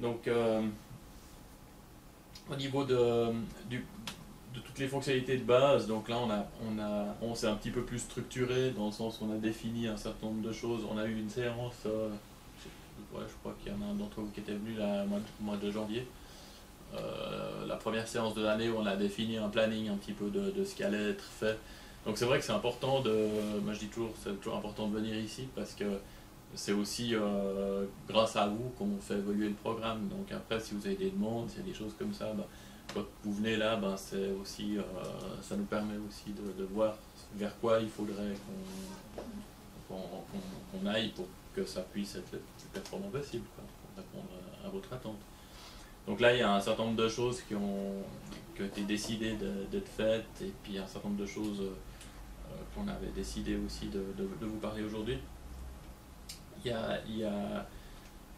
Donc, au niveau de toutes les fonctionnalités de base, donc là on s'est un petit peu plus structuré dans le sens où on a défini un certain nombre de choses. On a eu une séance, je crois qu'il y en a un d'entre vous qui était venu là, au mois de janvier. La première séance de l'année où on a défini un planning un petit peu de ce qui allait être fait. Donc c'est vrai que c'est important moi je dis toujours, c'est toujours important de venir ici parce que c'est aussi grâce à vous qu'on fait évoluer le programme. Donc après, si vous avez des demandes, s'il y a des choses comme ça, quand vous venez là, c'est aussi, ça nous permet aussi de voir vers quoi il faudrait qu'on aille pour que ça puisse être le plus performant possible, quoi, pour répondre à votre attente. Donc là, il y a un certain nombre de choses qui ont été décidées d'être faites, et puis un certain nombre de choses qu'on avait décidé aussi de vous parler aujourd'hui. Il y a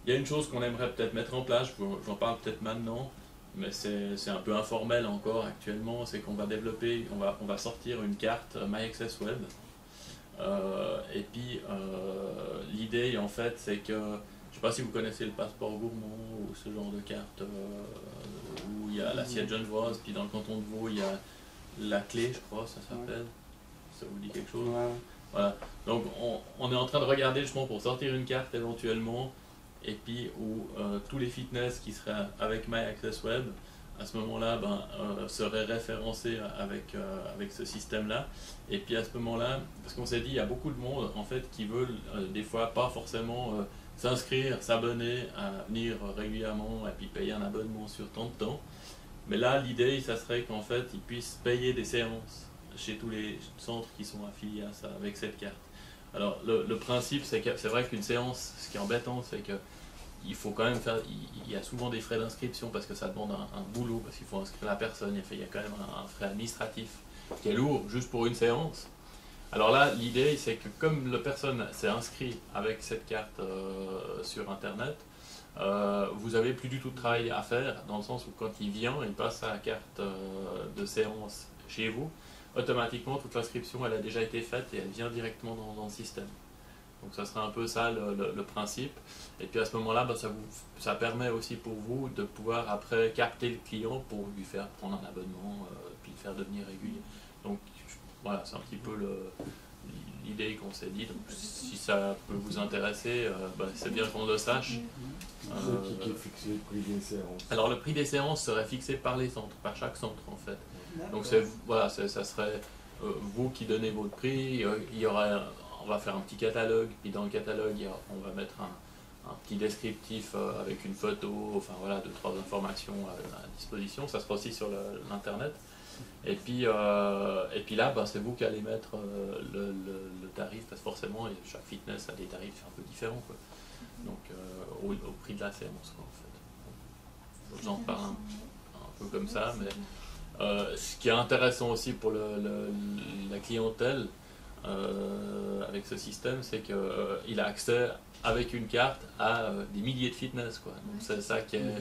une chose qu'on aimerait peut-être mettre en place, j'en parle peut-être maintenant, mais c'est un peu informel encore actuellement, c'est qu'on va développer, on va sortir une carte MyAccess Web. Et puis l'idée en fait c'est que, je ne sais pas si vous connaissez le passeport gourmand ou ce genre de carte où il y a l'assiette genevoise, puis dans le canton de Vaud il y a la clé, je crois, ça s'appelle. Ça vous dit quelque chose? Ouais. Voilà. Donc on est en train de regarder justement pour sortir une carte éventuellement, et puis où tous les fitness qui seraient avec MyAccess Web, à ce moment-là, seraient référencés avec ce système-là. Et puis à ce moment-là, parce qu'on s'est dit, il y a beaucoup de monde en fait qui veulent des fois pas forcément s'inscrire, s'abonner, à venir régulièrement et puis payer un abonnement sur tant de temps. Mais là, l'idée, ça serait qu'en fait, ils puissent payer des séances chez tous les centres qui sont affiliés à ça, avec cette carte. Alors, le principe, c'est que c'est vrai qu'une séance, ce qui est embêtant, c'est que il faut quand même faire, il y a souvent des frais d'inscription parce que ça demande un boulot, parce qu'il faut inscrire la personne, il y a quand même un frais administratif qui est lourd juste pour une séance. Alors là, l'idée, c'est que comme la personne s'est inscrite avec cette carte sur Internet, vous n'avez plus du tout de travail à faire, dans le sens où quand il vient, il passe sa carte de séance chez vous, automatiquement toute l'inscription elle a déjà été faite et elle vient directement dans le système. Donc ça sera un peu ça le principe. Et puis à ce moment-là, ça permet aussi pour vous de pouvoir après capter le client pour lui faire prendre un abonnement, puis le faire devenir régulier. Donc voilà, c'est un petit peu l'idée qu'on s'est dit. Donc si ça peut vous intéresser, c'est bien qu'on le sache. Qui est fixé le prix des séances? Alors le prix des séances serait fixé par les centres, par chaque centre en fait. Donc voilà, ça serait vous qui donnez votre prix, on va faire un petit catalogue, puis dans le catalogue on va mettre un petit descriptif avec une photo, enfin voilà, 2-3 informations à disposition, ça sera aussi sur l'internet. Et puis là, c'est vous qui allez mettre le tarif, parce que forcément chaque fitness a des tarifs un peu différents, quoi. Donc au prix de la séance, quoi, en fait. J'en parle un peu comme ça, mais ce qui est intéressant aussi pour la clientèle avec ce système, c'est qu'il a accès avec une carte à des milliers de fitness, quoi. Donc c'est ça qui est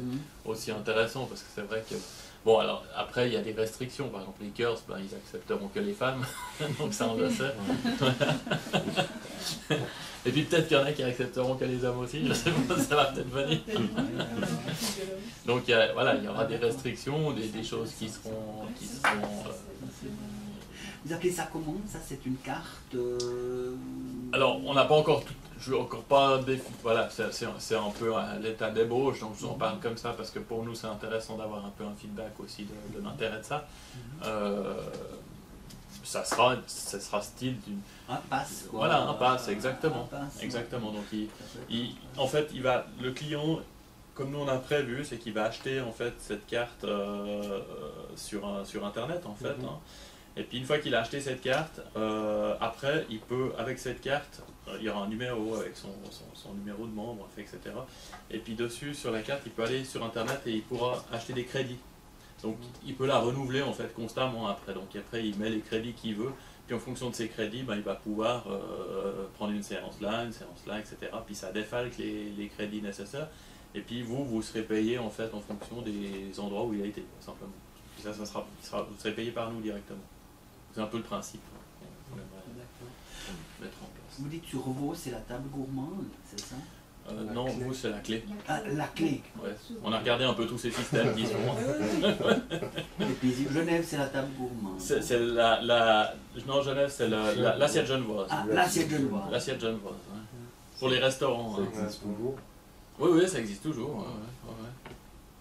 aussi intéressant, parce que c'est vrai que bon, alors après il y a des restrictions, par exemple les curls, ils accepteront que les femmes, donc ça on le sait. Et puis peut-être qu'il y en a qui accepteront que les hommes aussi, je sais pas, ça va peut-être venir. Donc voilà, il y aura des restrictions, des choses qui seront vous appelez ça comment? Ça, c'est une carte Alors, on n'a pas encore tout, je veux encore pas voilà, c'est un peu à l'état d'ébauche, donc je vous en parle comme ça parce que pour nous c'est intéressant d'avoir un peu un feedback aussi de l'intérêt de ça. Ça sera style d'une... Un pass, quoi. Voilà, un pass, exactement. Un pass, exactement. Donc en fait, le client, comme nous on a prévu, c'est qu'il va acheter en fait cette carte sur internet en fait. Et puis une fois qu'il a acheté cette carte, après il peut, avec cette carte, il y aura un numéro avec son numéro de membre, etc. Et puis dessus, sur la carte, il peut aller sur internet et il pourra acheter des crédits. Donc il peut la renouveler en fait constamment après. Donc après il met les crédits qu'il veut. Puis en fonction de ces crédits, il va pouvoir prendre une séance là, etc. Puis ça défalque les crédits nécessaires. Et puis vous serez payé en fait en fonction des endroits où il a été, simplement. Puis ça vous serez payé par nous directement. C'est un peu le principe qu'on aimerait mettre en place. Vous dites sur Vaud, c'est la table gourmande, c'est ça? Non, clé. vous c'est la clé. Ah, la clé. Ouais. On a regardé un peu tous ces systèmes qui sont. Et puis Genève, c'est la table gourmande. C'est non, Genève, c'est l'assiette genevoise. Ah, l'assiette genevoise. L'assiette genevoise. Ouais. Pour les restaurants. Ça Hein. existe toujours. Oui, oui, ça existe toujours. Ouais, ouais.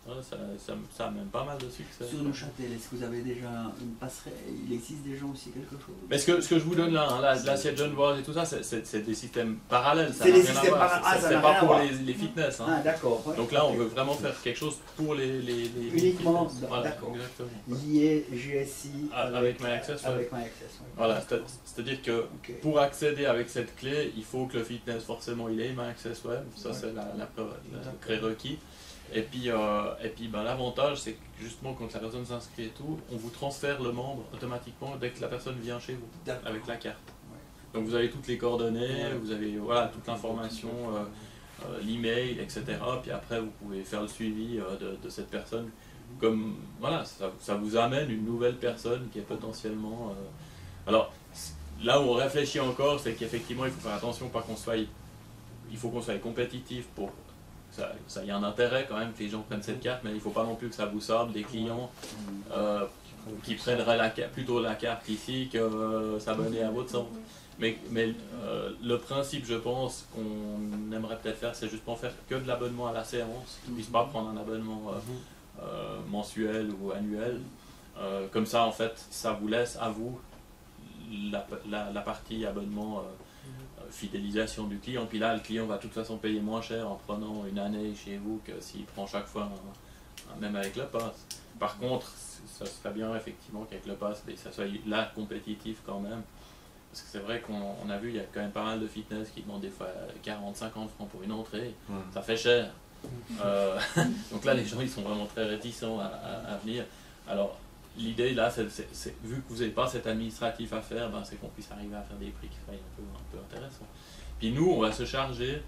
Ouais, ça a même pas mal de succès. Sur Neuchâtel, est-ce que vous avez déjà une passerelle? Il existe déjà aussi quelque chose? Mais ce que je vous donne là, hein, l'assiette genevoise et tout ça, c'est des systèmes parallèles. Ça C'est n'a des rien à systèmes voir. parallèles. Ah, ça C'est n'a pas rien à pour voir. les fitness. Hein. Ah, d'accord. Ouais. Donc là, on veut vraiment faire quelque chose pour les Uniquement, fitness. Voilà, d'accord. exactement. Lié GSI Avec MyAccess, ouais. Avec MyAccess, ouais. Voilà, c'est-à-dire que Ok. pour accéder avec cette clé, il faut que le fitness, forcément, il ait MyAccess Web. Ça, Ouais. c'est le prérequis. Et puis ben, l'avantage, c'est que justement, quand la personne s'inscrit et tout, on vous transfère le membre automatiquement dès que la personne vient chez vous, D'accord. avec la carte. Ouais. Donc vous avez toutes les coordonnées, Ouais. vous avez voilà, toute l'information, l'email, etc. Puis après, vous pouvez faire le suivi de cette personne. Comme voilà, ça vous amène une nouvelle personne qui est potentiellement. Alors, là où on réfléchit encore, c'est qu'effectivement, il faut faire attention, pas qu'on soit. Il faut qu'on soit compétitif pour. Ça y a un intérêt quand même que les gens prennent cette carte, mais il ne faut pas non plus que ça vous sable des clients qui prendraient plutôt la carte ici que s'abonner à votre centre. Mais le principe, je pense, qu'on aimerait peut-être faire, c'est justement faire que de l'abonnement à la séance, qu'ils ne puissent pas prendre un abonnement mensuel ou annuel. Comme ça, en fait, ça vous laisse à vous la partie abonnement fidélisation du client. Puis là, le client va de toute façon payer moins cher en prenant une année chez vous que s'il prend chaque fois, même avec le pass. Par contre, ça serait bien effectivement qu'avec le pass, ça soit là compétitif quand même. Parce que c'est vrai qu'on a vu, il y a quand même pas mal de fitness qui demandent des fois 40-50 francs pour une entrée. Ouais. Ça fait cher. Donc là, les gens, ils sont vraiment très réticents à venir. Alors, l'idée là, c'est vu que vous n'avez pas cet administratif à faire, ben, c'est qu'on puisse arriver à faire des prix qui soient un peu intéressants. Puis nous, on va se charger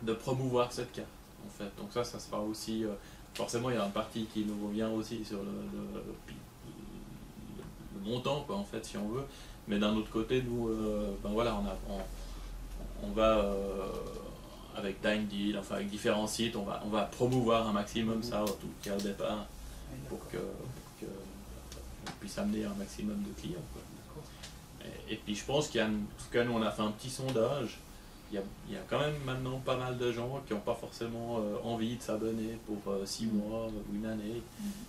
de promouvoir cette carte, en fait. Donc ça sera aussi... forcément, il y a une partie qui nous revient aussi sur le montant, quoi, en fait, si on veut. Mais d'un autre côté, nous, ben voilà, on va... avec Dine Deal, enfin avec différents sites, on va promouvoir un maximum ça, en tout cas au départ, pour que on puisse amener un maximum de clients. Quoi. Et puis je pense qu'il y a, en tout cas nous on a fait un petit sondage, il y a quand même maintenant pas mal de gens qui n'ont pas forcément envie de s'abonner pour 6 mois ou une année,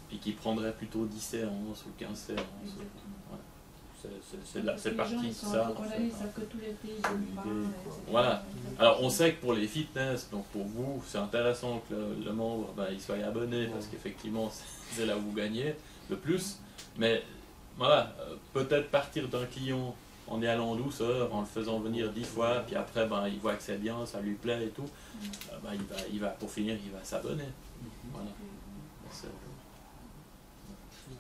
puis qui prendraient plutôt 10 séances ou 15 séances. Voilà. C'est parti de ça. En fait, ils savent que tous les pays viennent pas, etc. Voilà. Alors on sait que pour les fitness, donc pour vous, c'est intéressant que le membre il soit abonné parce qu'effectivement c'est là où vous gagnez le plus. Mais voilà, peut-être partir d'un client en y allant en douceur, en le faisant venir 10 fois, puis après il voit que c'est bien, ça lui plaît et tout, il va pour finir, il va s'abonner. Voilà.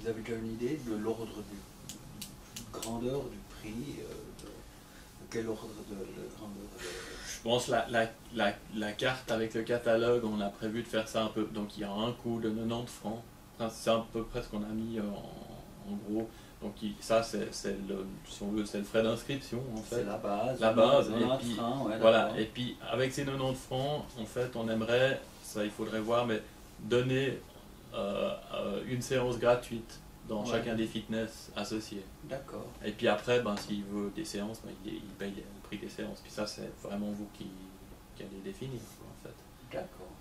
Vous avez déjà une idée de l'ordre du grandeur du prix, de quel ordre de grandeur Je pense la carte avec le catalogue, on a prévu de faire ça un peu. Donc il y a un coût de 90 francs. C'est à peu près ce qu'on a mis en gros. Donc ça c'est le, si on veut, c'est le frais d'inscription en fait. C'est la base. La base. 90 Et puis, francs, ouais, voilà. Et puis avec ces 90 francs, en fait, on aimerait, ça il faudrait voir, mais donner une séance gratuite dans chacun des fitness associés. D'accord. Et puis après, s'il veut des séances, il paye le prix des séances. Puis ça, c'est vraiment vous qui allez définir, quoi, en fait. D'accord.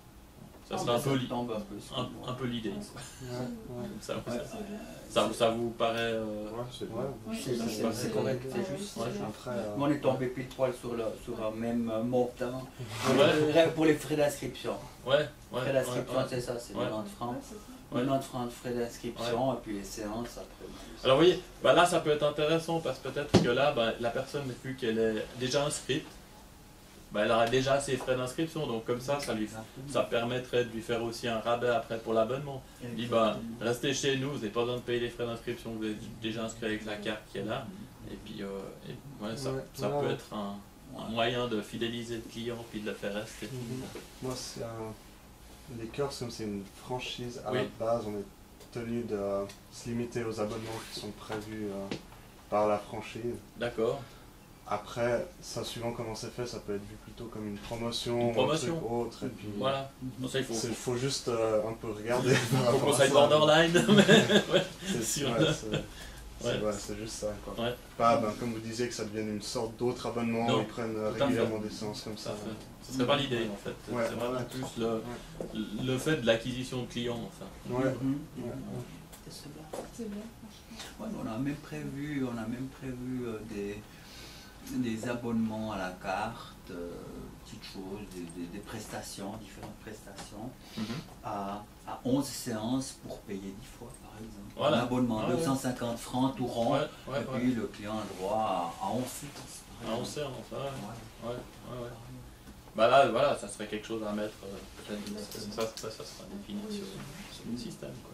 Ça serait un peu l'idée. Ça vous paraît... C'est correct, c'est juste. Après, On est tombé pile poil sur un même montant pour les frais d'inscription. Frais d'inscription, c'est ça, c'est 90 francs. 90 francs de frais d'inscription et puis les séances après. Alors vous voyez, là ça peut être intéressant parce que peut-être que là, la personne, vu qu'elle est déjà inscrite, elle aura déjà ses frais d'inscription, donc comme ça permettrait de lui faire aussi un rabais après pour l'abonnement. Il dit, restez chez nous, vous n'avez pas besoin de payer les frais d'inscription, vous êtes déjà inscrit avec la carte qui est là, et puis ça peut être un moyen de fidéliser le client puis de le faire rester. Moi, c'est les cœurs, c'est une franchise à la base, on est tenu de se limiter aux abonnements qui sont prévus par la franchise. D'accord. Après, ça suivant comment c'est fait, ça peut être vu plutôt comme une promotion, ou un truc autre. Et puis, voilà. Ça, il faut juste un peu regarder. Faut qu'on soit borderline, mais ouais, c'est sûr. C'est juste ça, quoi. Ouais. Pas, comme vous disiez, que ça devienne une sorte d'autre abonnement, où ils prennent régulièrement des séances comme ça. Ce serait pas l'idée, en fait. C'est vraiment plus le fait de l'acquisition de clients, enfin. C'est bien. Ouais, on a même prévu des abonnements à la carte, petites choses, des prestations, différentes prestations, à 11 séances pour payer 10 fois, par exemple. Voilà. Un abonnement, 250 francs tout rond, et puis le client a droit à 11 séances. À 11 séances, ouais. Bah là, voilà, ça serait quelque chose à mettre, ça sera défini sur le système, quoi.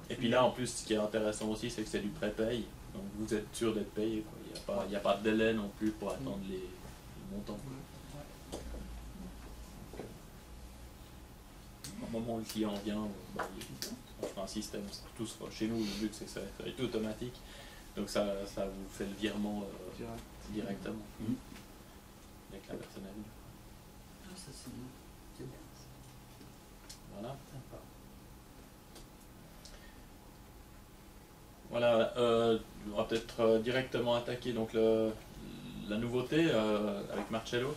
Et puis là, en plus, ce qui est intéressant aussi, c'est que c'est du pré-paye. Donc vous êtes sûr d'être payé, quoi. Il n'y a pas de délai non plus pour attendre les montants. Au moment où le client vient, on fera un système. Chez nous, le but, c'est que ça va être automatique. Donc ça vous fait le virement directement avec la personne à vie. Ça, c'est bien. C'est bien. Voilà. Voilà, on va peut-être directement attaquer donc la nouveauté avec Marcello.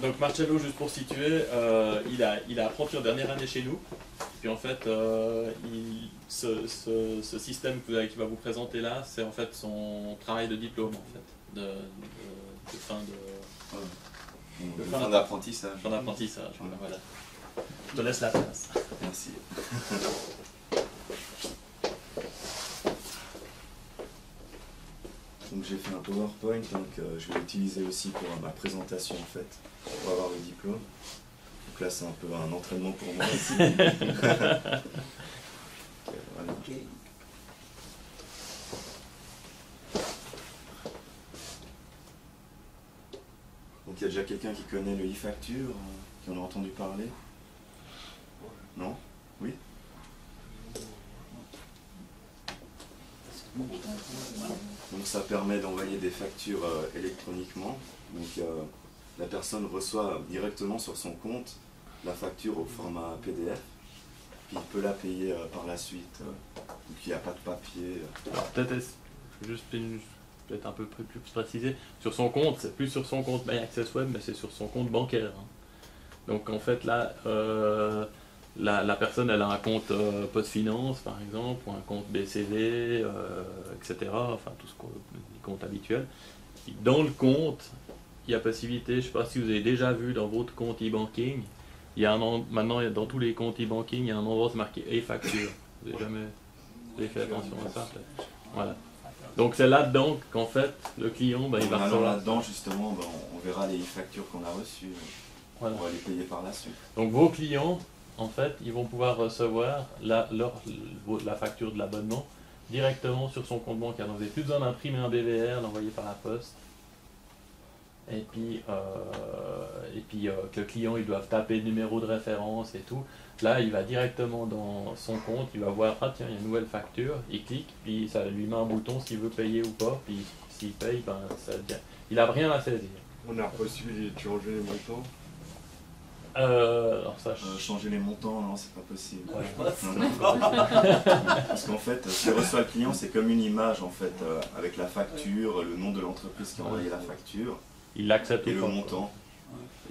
Donc Marcello, juste pour situer, il a appris en dernière année chez nous. Puis en fait, ce système qu'il va vous présenter là, c'est en fait son travail de diplôme en fait, de fin d'apprentissage. Fin d'apprentissage, voilà. Je te laisse la place. Merci. Donc j'ai fait un PowerPoint, donc je vais l'utiliser aussi pour ma présentation en fait, pour avoir le diplôme. Donc là c'est un peu un entraînement pour moi aussi. Voilà. Donc il y a déjà quelqu'un qui connaît le e-facture, qui en a entendu parler? Non? Oui? Donc ça permet d'envoyer des factures électroniquement. Donc la personne reçoit directement sur son compte la facture au format PDF. Puis il peut la payer par la suite. Donc il n'y a pas de papier. Alors peut-être un peu plus précisé. Sur son compte, c'est plus sur son compte MyAccessWeb, mais c'est sur son compte bancaire. Donc en fait là, la personne elle a un compte PostFinance par exemple, ou un compte BCV, etc. Enfin tout les comptes habituels. Et dans le compte, il y a possibilité, je ne sais pas si vous avez déjà vu dans votre compte e-banking, il y a maintenant dans tous les comptes e-banking, il y a un endroit marqué e-facture. Vous avez fait attention à ça peut-être. Voilà. Donc c'est là-dedans qu'en fait le client il va recevoir. Là-dedans justement, on verra les e-factures qu'on a reçues. Voilà. On va les payer par la suite. Donc vos clients, en fait, ils vont pouvoir recevoir la facture de l'abonnement directement sur son compte bancaire. Donc vous n'avez plus besoin d'imprimer un DVR, d'envoyer par la poste. Et puis que le client, ils doivent taper le numéro de référence et tout. Là, il va directement dans son compte, il va voir, ah tiens, il y a une nouvelle facture, il clique, puis ça lui met un bouton s'il veut payer ou pas, puis s'il paye, il n'a rien à saisir. On a la possibilité de changer les montants. Changer les montants, non, c'est pas possible. Ouais, Parce qu'en fait, ce que reçoit le client, c'est comme une image en fait, avec la facture, le nom de l'entreprise qui a envoyé la facture, il l'accepte et le montant.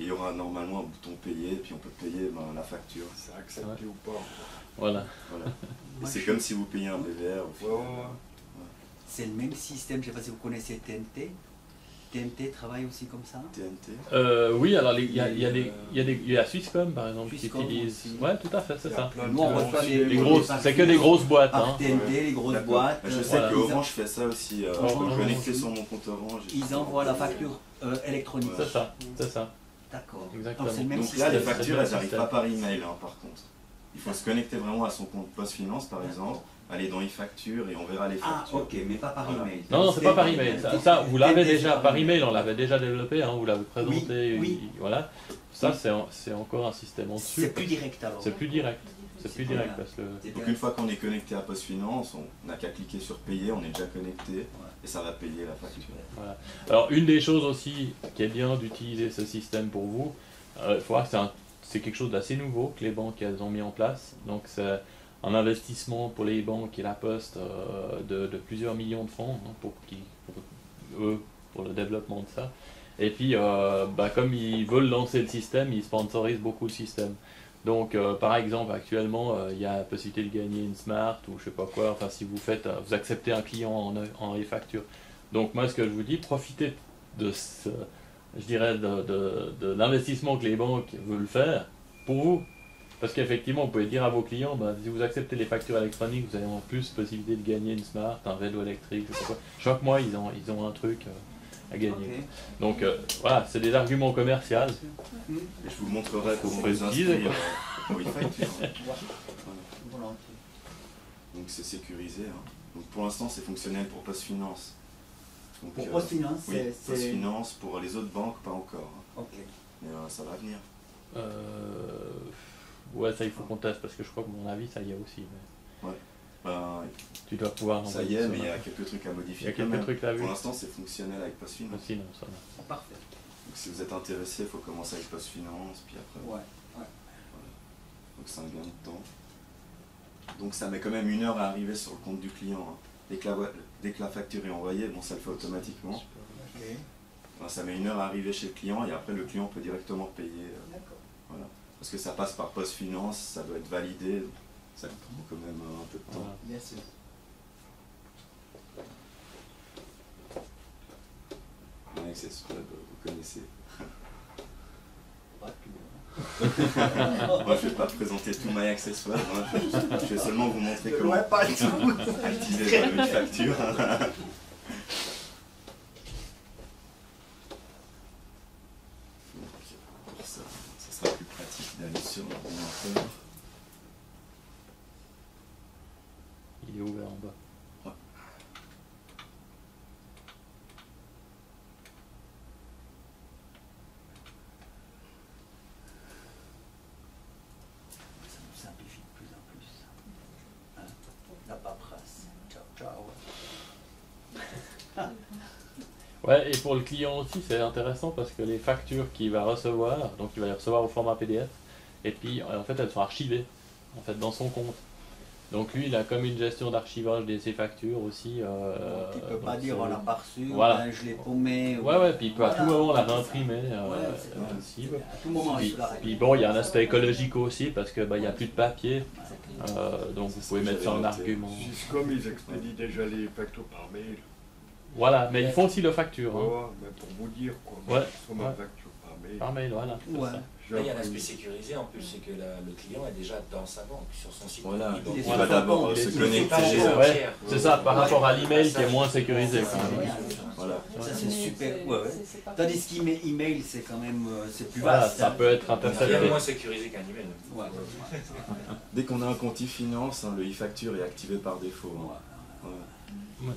Et il y aura normalement un bouton payer, et puis on peut payer la facture. C'est accepté ou pas. Voilà. Et c'est comme si vous payez un BVR. C'est le même système, je ne sais pas si vous connaissez TNT. TNT travaille aussi comme ça? TNT? Oui, alors il y a Swisscom par exemple qui utilise. Ouais, tout à fait, c'est ça. Nous on reçoit c'est que des grosses boîtes. Hein. TNT, les grosses boîtes. Je sais que Orange fait ça aussi. Je peux connecter sur mon compte Orange. Ils envoient la facture électronique. C'est ça. D'accord. Exactement. Donc là, les factures, elles n'arrivent pas par email par contre. Il faut se connecter vraiment à son compte PostFinance par exemple. Aller dans e-facture et on verra les factures. Ah ok, mais pas par email. Non, c'est pas par email. Ça vous l'avez déjà par email, on l'avait déjà développé, vous l'avez présenté. Oui. Voilà. Ça c'est encore un système en dessus. C'est plus direct alors. C'est plus direct. C'est plus direct parce que... Donc une fois qu'on est connecté à PostFinance, on n'a qu'à cliquer sur payer, on est déjà connecté et ça va payer la facture. Voilà. Alors une des choses aussi qui est bien d'utiliser ce système pour vous, il faut voir que c'est quelque chose d'assez nouveau que les banques elles ont mis en place. Donc c'est un investissement pour les banques et la Poste de plusieurs millions de francs hein, pour le développement de ça. Et puis comme ils veulent lancer le système, ils sponsorisent beaucoup le système. Donc par exemple actuellement il y a la possibilité de gagner une Smart ou je sais pas quoi, enfin si vous acceptez un client en e-facture. Donc moi ce que je vous dis, profitez de ce, je dirais de l'investissement que les banques veulent faire pour vous. Parce qu'effectivement vous pouvez dire à vos clients, si vous acceptez les factures électroniques, vous avez en plus possibilité de gagner une Smart, un vélo électrique, je sais pas quoi. Chaque mois ils ont un truc à gagner. Okay. Donc voilà, c'est des arguments commerciaux. Et je vous montrerai comment vous inscrire au e-facture. Donc c'est sécurisé. Hein. Donc pour l'instant c'est fonctionnel pour PostFinance. Donc, pour PostFinance, oui, PostFinance, pour les autres banques pas encore. Hein. Okay. Mais ça va venir. Ouais, ça il faut qu'on teste parce que je crois que mon avis ça y est aussi. Mais... Ouais. Tu dois pouvoir. Ça y est, mais il y a quelques trucs à modifier. Il y a quelques trucs là. Pour l'instant, c'est fonctionnel avec PostFinance. Parfait. Donc si vous êtes intéressé, il faut commencer avec PostFinance, puis après. Ouais. Voilà. Donc c'est un gain de temps. Donc ça met quand même 1 heure à arriver sur le compte du client. Hein. Dès que la facture est envoyée, bon, ça le fait automatiquement. Okay. Enfin, ça met 1 heure à arriver chez le client et après le client peut directement payer. Voilà. Parce que ça passe par PostFinance, ça doit être validé. Ça prend quand même un peu de temps. Voilà. Bien sûr. MyAccessWeb, vous connaissez. Pas tout. Moi je ne vais pas présenter tout MyAccessWeb, je vais seulement vous montrer comment activer une facture. Pour ça, ça sera plus pratique d'aller sur l'ordinateur. Il est ouvert en bas. Ouais. Ça nous simplifie de plus en plus. Hein? La paperasse. Ciao, ciao. Ouais, et pour le client aussi, c'est intéressant parce que les factures qu'il va recevoir, donc il va les recevoir au format PDF, et puis en fait elles sont archivées en fait, dans son compte. Donc lui, il a comme une gestion d'archivage de ses factures aussi. Il ne peut pas dire on l'a pas reçu, voilà. Je l'ai paumé. Ouais, puis il peut à tout moment la réimprimer. À tout moment, puis bon, il y a un aspect écologique aussi parce que il n'y a plus de papier. Donc vous pouvez mettre ça en argument. Comme ils expédient déjà les factures par mail. Voilà, mais ils font aussi le facture. Hein. Ouais, mais pour vous dire quoi. Ouais. Sur ma facture par mail. Par mail, voilà. Ouais. Là, il y a un aspect sécurisé en plus, c'est que le client est déjà dans sa banque, sur son site. Voilà, il va d'abord se connecter. Ouais, c'est ça, par rapport à l'email qui est moins sécurisé. Voilà. Ça c'est super. Tandis qu'email c'est quand même c'est plus voilà, vaste. Ça peut être intercepté. C'est moins sécurisé qu'un email. Dès qu'on a un compte e-finance, le e-facture est activé par défaut. Hein. Voilà.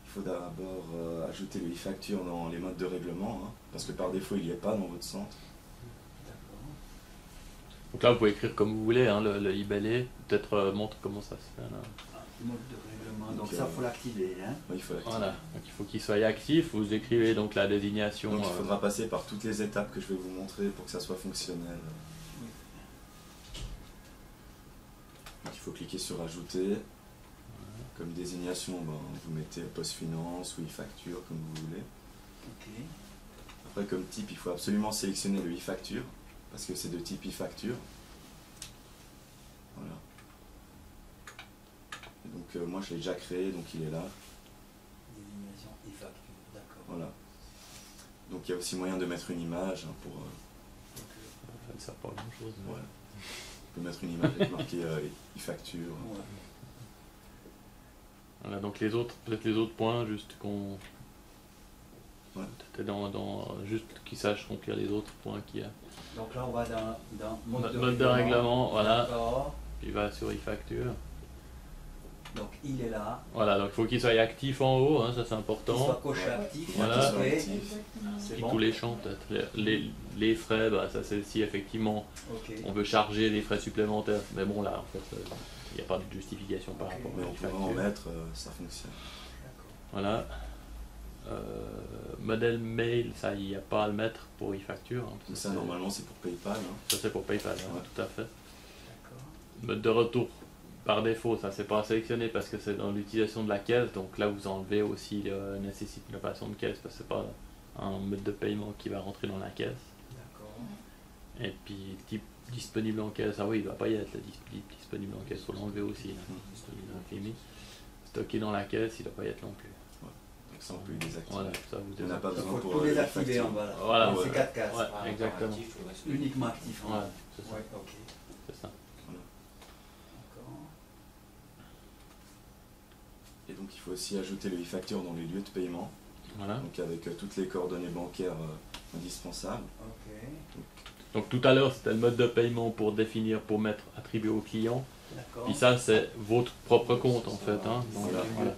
Il faut d'abord ajouter le e-facture dans les modes de règlement, hein, parce que par défaut il n'y est pas dans votre centre. Donc là vous pouvez écrire comme vous voulez, hein, le e-belay, peut-être montre comment ça se fait. Là. Mode de règlement, donc ça faut l'activer. Hein. Oui, il faut l'activer. Voilà, donc il faut qu'il soit actif, vous écrivez donc la désignation. Donc il faudra passer par toutes les étapes que je vais vous montrer pour que ça soit fonctionnel. Donc il faut cliquer sur ajouter. Comme désignation, vous mettez PostFinance ou e-facture, comme vous voulez. Okay. Après, comme type, il faut absolument sélectionner le e-facture, parce que c'est de type e-facture. Voilà. Et donc, moi, je l'ai déjà créé, donc il est là. Désignation e-facture, d'accord. Voilà. Donc, il y a aussi moyen de mettre une image hein, pour... Ça ne sert pas à grand-chose. Ouais. On peut mettre une image avec marqué e-facture. Ouais. Voilà, donc peut-être les autres points, juste qu'on... Ouais. juste qu'ils sachent remplir les autres points qu'il y a. Donc là on va dans mode de règlement, voilà. Puis il va sur e-facture. Donc il est là. Voilà, donc il faut qu'il soit actif en haut, hein, ça c'est important. Qu'il soit coché actif. Voilà. C'est Et bon. tous les champs peut-être. Les frais, bah, ça c'est si effectivement on veut charger des frais supplémentaires. Mais bon là en fait, il n'y a pas de justification par rapport Mais à on une pourra facture. en mettre, ça fonctionne. Voilà. Modèle mail, ça il n'y a pas à le mettre pour e-facture. Hein, Donc ça normalement c'est pour PayPal. Hein. Ça c'est pour PayPal, hein, Ouais. tout à fait. Mode de retour par défaut, ça c'est pas à sélectionner parce que c'est dans l'utilisation de la caisse, donc là vous enlevez aussi le nécessite une opération de caisse parce que c'est pas un mode de paiement qui va rentrer dans la caisse. Et puis type disponible en caisse, ah oui il doit pas y être le disponible en caisse, faut l'enlever aussi. Là. Disponible en clinique. Stocké dans la caisse, il doit pas y être non plus. Donc ça on peut le désactiver. Voilà, ça vous On n'a pas Il besoin faut pour tout les désactiver factures. en bas là. Voilà. C'est 4 cases. Ouais, exactement. Actif, le reste, Uniquement actif en Ouais, bas. c'est ça. Ouais, ok. C'est ça. D'accord. Et donc il faut aussi ajouter le e-facture dans les lieux de paiement. Voilà. Donc avec toutes les coordonnées bancaires indispensables. Ok. Donc tout à l'heure c'était le mode de paiement pour définir, pour mettre attribué au client. D'accord. Puis ça c'est votre propre compte en fait. Hein. Donc, Voilà. voilà. Le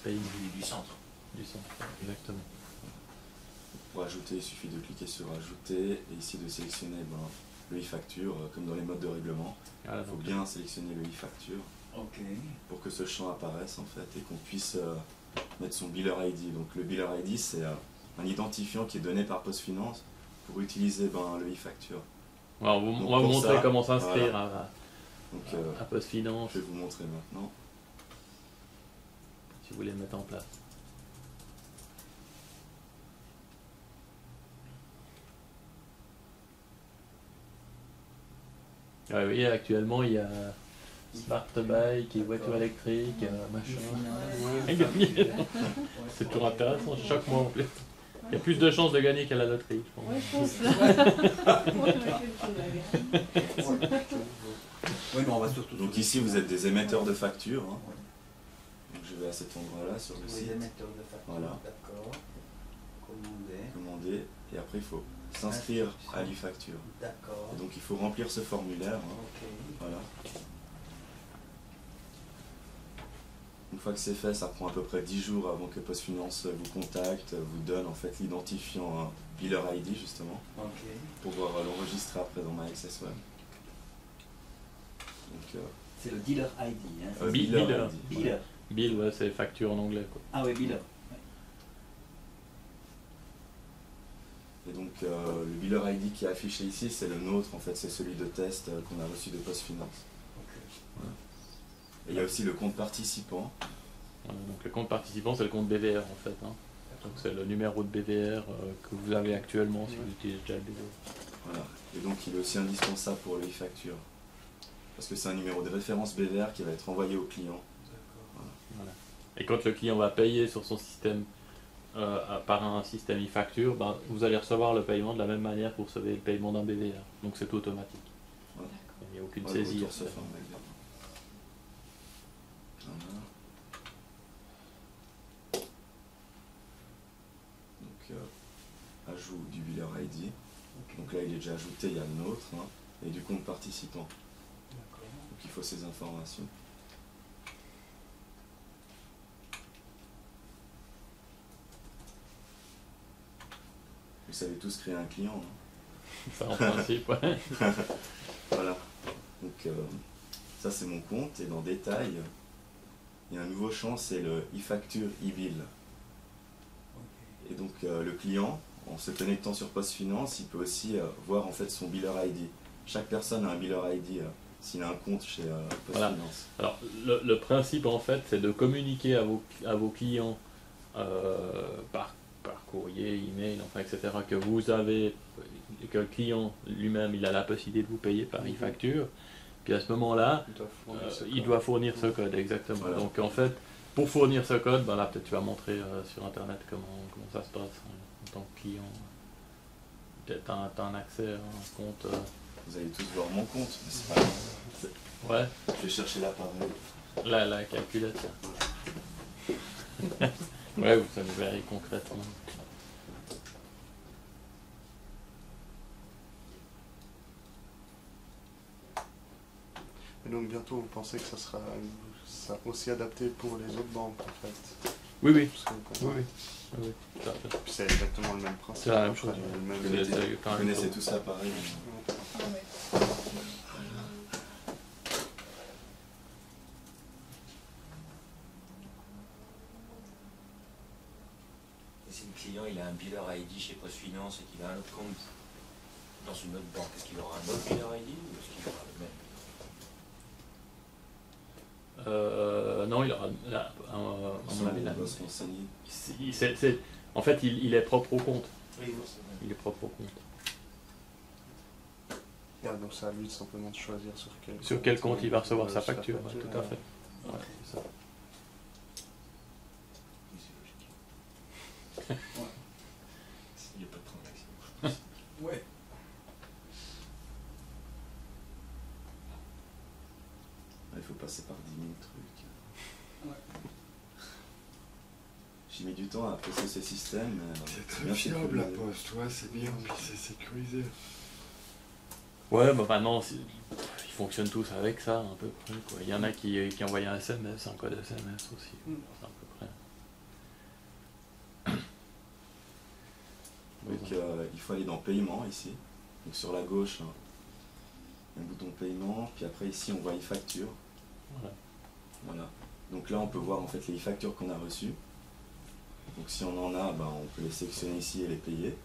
Paiement du centre. du centre. Exactement. Pour ajouter, il suffit de cliquer sur ajouter et ici de sélectionner le e-facture comme dans les modes de règlement. Voilà, Il faut donc, bien sélectionner le e-facture Ok. pour que ce champ apparaisse en fait et qu'on puisse mettre son biller ID. Donc le biller ID c'est un identifiant qui est donné par PostFinance pour utiliser le e-facture. voilà, on va vous pour montrer ça, comment s'inscrire Donc à PostFinance je vais vous montrer maintenant. si vous voulez le mettre en place. Ouais, oui, actuellement il y a Smart Bike et voiture électrique, machin. C'est toujours intéressant, chaque mois en plus. Il y a plus de chances de gagner qu'à la loterie, je pense. Ouais, je pense là. Oui, mais on va surtout. Donc ici vous êtes des émetteurs de factures. Hein. Donc je vais à cet endroit là sur le Les site. émetteurs de factures. Voilà. D'accord. Commander. Commander et après il faut s'inscrire à l'e-facture. D'accord. Et donc il faut remplir ce formulaire. Hein. Ok. Voilà. Une fois que c'est fait, ça prend à peu près 10 jours avant que PostFinance vous contacte, vous donne en fait l'identifiant Biller ID justement, Ok. pour pouvoir l'enregistrer après dans MyAccess Web. Donc, C'est le dealer ID. Hein. Biller. ID. Biller. Bill, ouais, c'est facture en anglais, quoi. Ah oui, biller. Et donc le Biller ID qui est affiché ici, c'est le nôtre en fait, c'est celui de test qu'on a reçu de PostFinance. Et il y a aussi le compte participant. Voilà, donc le compte participant, c'est le compte BVR en fait. Hein. Donc c'est le numéro de BVR que vous avez actuellement si vous utilisez déjà le BVR. Voilà. Et donc il est aussi indispensable pour le e-facture. Parce que c'est un numéro de référence BVR qui va être envoyé au client. Voilà. Et quand le client va payer sur son système par un système e-facture, ben, vous allez recevoir le paiement de la même manière que vous recevez le paiement d'un BVR. Donc c'est automatique. Ouais. Il n'y a aucune Voilà, le saisie. retour se fait en magasin. Voilà. Donc ajout du Biller ID. Donc là il est déjà ajouté, il y a le nôtre, hein, et du compte participant. Donc il faut ces informations. Vous savez tous créer un client. Hein. Ça en principe, ouais. Voilà. Donc ça c'est mon compte et dans détail, il y a un nouveau champ, c'est le e-facture e-bill. Et donc le client, en se connectant sur PostFinance, il peut aussi voir en fait son biller ID. Chaque personne a un biller ID s'il a un compte chez PostFinance. Voilà. Alors le principe en fait, c'est de communiquer à vos clients par courrier, email, enfin etc. que vous avez, que le client lui-même il a la possibilité de vous payer par e-facture. Puis à ce moment-là, il doit fournir ce code, exactement. Voilà. Donc en fait, pour fournir ce code, ben là peut-être tu vas montrer sur internet comment ça se passe en tant que client. Peut-être tu as un accès à un compte. Vous allez tous voir mon compte, mais c'est pas grave. Ouais, Je vais chercher l'appareil. la calculette. Ouais, vous savez verrez concrètement. Et donc bientôt, vous pensez que ça sera aussi adapté pour les autres banques, en fait? Oui, oui. Oui. C'est exactement le même principe. C'est la même chose. Vous connaissez tout ça pareil. Et si le client il a un biller ID chez PostFinance et qu'il a un autre compte dans une autre banque, est-ce qu'il aura un autre biller ID ou est-ce qu'il aura le même? Non, il aura. En fait, il est propre au compte. Oui, il est propre au compte. Donc c'est à lui simplement de choisir sur quel compte il va recevoir sa facture. Tout à fait. Ouais, c'est ça. Il n'y a pas de transaction. Ouais. Il faut passer par 10 000 trucs. J'ai mis du temps à apprécier ce système. C'est très fiable la poste, ouais, c'est bien, puis c'est sécurisé. Ouais, bah maintenant, ils fonctionnent tous avec ça, à peu près. Quoi. Il y en a qui envoient un SMS, un code SMS aussi. À peu près. Donc il faut aller dans Paiement ici. Donc sur la gauche, un bouton Paiement, puis après ici on voit e-facture. Voilà. Donc là on peut voir en fait les e-factures qu'on a reçues. Donc si on en a, on peut les sélectionner ici et les payer.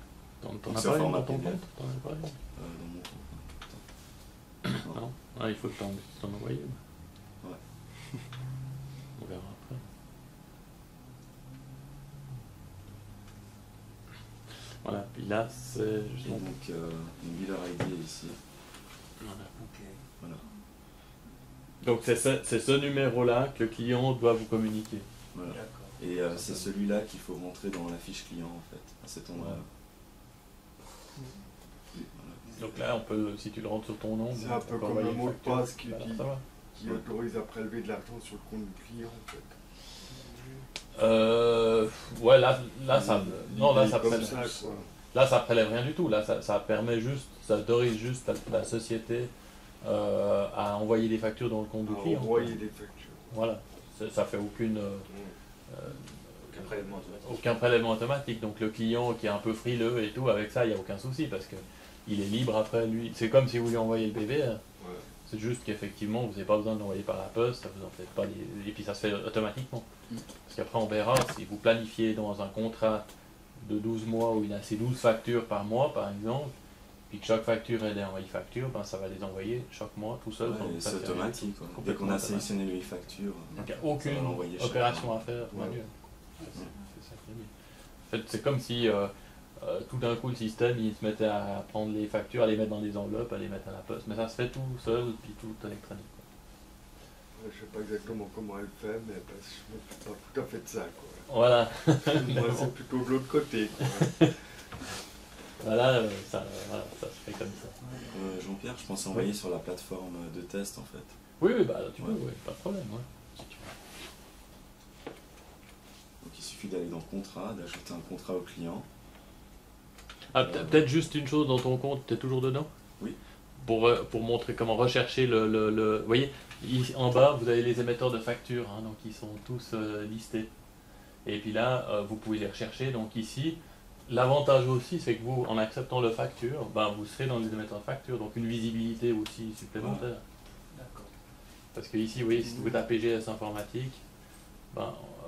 T'en as pas dans ton compte? Dans mon compte. Non. Ah, il faut que t'en envoies. Ouais. On verra après. Voilà, puis là c'est justement. Et donc une biller ID est ici. Voilà. Donc c'est ce numéro-là que le client doit vous communiquer. Voilà. Et c'est celui-là qu'il faut rentrer dans la fiche client en fait, à cet endroit-là. Donc là, on peut, si tu le rentres sur ton nom, c'est un peu comme le mot de passe qui autorise à prélever de l'argent sur le compte du client en fait. Ouais, là ça prélève. Là, ça prélève rien du tout. Là, ça permet juste, ça autorise juste la société à envoyer des factures dans le compte du client. Envoyer des factures. Voilà, ça fait aucun prélèvement automatique. Donc le client qui est un peu frileux et tout, avec ça, il n'y a aucun souci parce que il est libre après lui. C'est comme si vous lui envoyez le bébé. Hein. Ouais. C'est juste qu'effectivement, vous n'avez pas besoin de l'envoyer par la poste, ça vous en faites pas et puis ça se fait automatiquement. Parce qu'après on verra, si vous planifiez dans un contrat de 12 mois où il a ces 12 factures par mois par exemple, puis que chaque facture est en e-facture, ça va les envoyer chaque mois tout seul. C'est automatique. Dès qu'on a sélectionné le e-facture, donc il n'y a aucune opération à faire manuelle. C'est ça qui est bien. En fait, c'est comme si tout d'un coup le système il se mettait à prendre les factures, à les mettre dans des enveloppes, à les mettre à la poste, mais ça se fait tout seul puis tout électronique. Je ne sais pas exactement comment elle fait, mais parce que je ne m'occupe pas tout à fait de ça. Quoi. Voilà. Moi c'est plutôt de l'autre côté. Quoi. Voilà, ça se fait comme ça. Jean-Pierre, je pense envoyer sur la plateforme de test en fait. Oui, tu peux, pas de problème. Si tu veux. Donc il suffit d'aller dans contrat, d'ajouter un contrat au client. Peut-être juste une chose dans ton compte, tu es toujours dedans? Oui. Pour montrer comment rechercher le... Vous voyez, en bas, vous avez les émetteurs de factures, donc ils sont tous listés. Et puis là, vous pouvez les rechercher. Donc ici, l'avantage aussi, c'est que vous, en acceptant le facture, vous serez dans les émetteurs de facture, donc une visibilité aussi supplémentaire. D'accord. Parce que ici, vous voyez, si vous tapez GS informatique,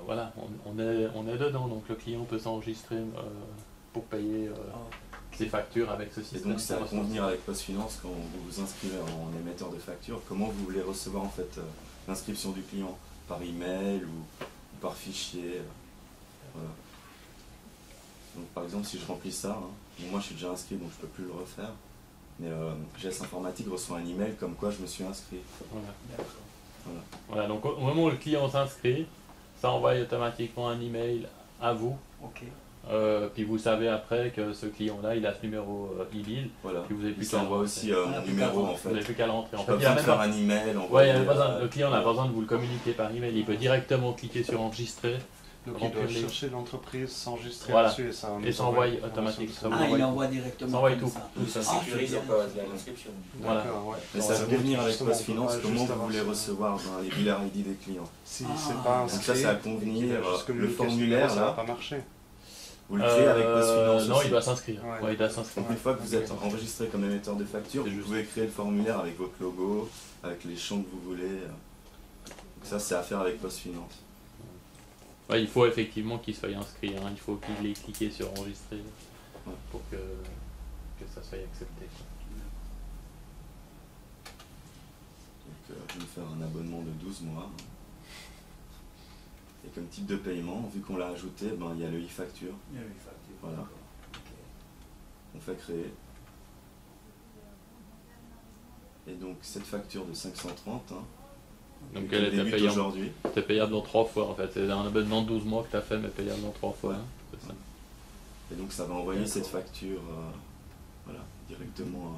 voilà, on est dedans, donc le client peut s'enregistrer pour payer ses factures avec ce système. Et donc c'est à convenir avec PostFinance quand vous vous inscrivez en émetteur de facture. Comment vous voulez recevoir en fait l'inscription du client? Par email ou par fichier? Voilà. Donc par exemple si je remplis ça, moi je suis déjà inscrit donc je ne peux plus le refaire. Mais GS Informatique reçoit un email comme quoi je me suis inscrit. Voilà, donc au moment où le client s'inscrit, ça envoie automatiquement un email à vous. Okay. Puis vous savez après que ce client-là, il a ce numéro e-bill. Voilà. Puis vous avez plus ça envoie aussi mon numéro en fait. Vous n'avez plus qu'à le rentrer. En fait, il a même faire un email. Le client n'a pas besoin de vous le communiquer par email. Il peut directement cliquer sur enregistrer, Donc il doit chercher l'entreprise, s'enregistrer dessus et ça envoie automatiquement. Il envoie directement. Ça envoie tout. Ça sécurise un peu l'inscription. Voilà. Mais ça veut venir avec PostFinance, comment vous voulez recevoir les billets ID des clients. Si c'est pas inscrit, donc ça, c'est à convenir. Le formulaire, ça là, va pas marcher. Vous le créez avec PostFinance. Non, il doit s'inscrire. Ouais, il doit s'inscrire. Donc une fois que vous êtes enregistré comme émetteur de facture, vous pouvez créer le formulaire avec votre logo, avec les champs que vous voulez. Donc ça, c'est à faire avec PostFinance. Ouais, il faut effectivement qu'il soit inscrit, hein. Il faut qu'il ait cliqué sur enregistrer pour que ça soit accepté. Donc je vais faire un abonnement de 12 mois. Et comme type de paiement, vu qu'on l'a ajouté, il y a le e-facture. Voilà. On fait créer. Et donc cette facture de 530, donc elle était payable aujourd'hui. C'est payable dans 3 fois en fait. C'est un abonnement de 12 mois que tu as fait, mais payable dans 3 fois. C'est ça. Et donc ça va envoyer cette facture directement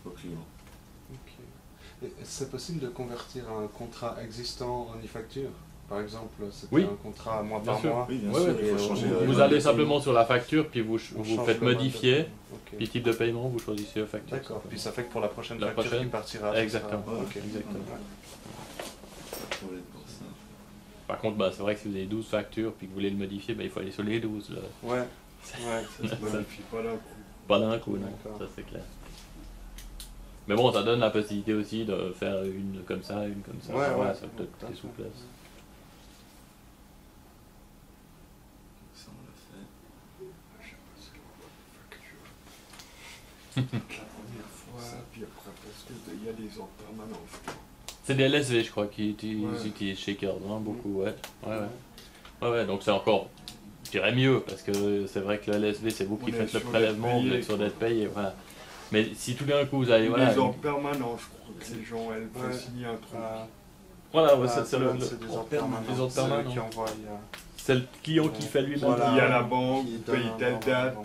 au client. Okay. C'est possible de convertir un contrat existant en e-facture? Par exemple, c'était un contrat mois par mois. Oui, bien sûr. Il faut changer vous allez simplement sur la facture, puis vous faites modifier, puis type de paiement, vous choisissez la facture. D'accord, puis ça fait que pour la prochaine facture qui partira. Exactement. Par contre, c'est vrai que si vous avez 12 factures, puis que vous voulez le modifier, il faut aller sur les 12. Là. Ouais, ça se modifie pas d'un coup. Pas d'un coup, non, ça c'est clair. Mais bon, ça donne la possibilité aussi de faire une comme ça, une comme ça. Ouais, ça peut être des souplesses. Ça, on l'a fait. La première fois, puis après, parce qu'il y a des ordres permanents. C'est des LSV, je crois, qu'ils utilisent chez Curd, beaucoup, ouais, donc c'est encore, je dirais mieux, parce que c'est vrai que le LSV, c'est vous qui faites le prélèvement, vous êtes sur d'être payé, voilà. Mais si tout d'un coup vous avez... Des ordres permanents, je crois que les gens, elles peuvent signer un truc. Voilà, c'est des ordres permanents qui envoient... C'est le client qui fait lui-même. Voilà, il y a la banque, il paye telle date.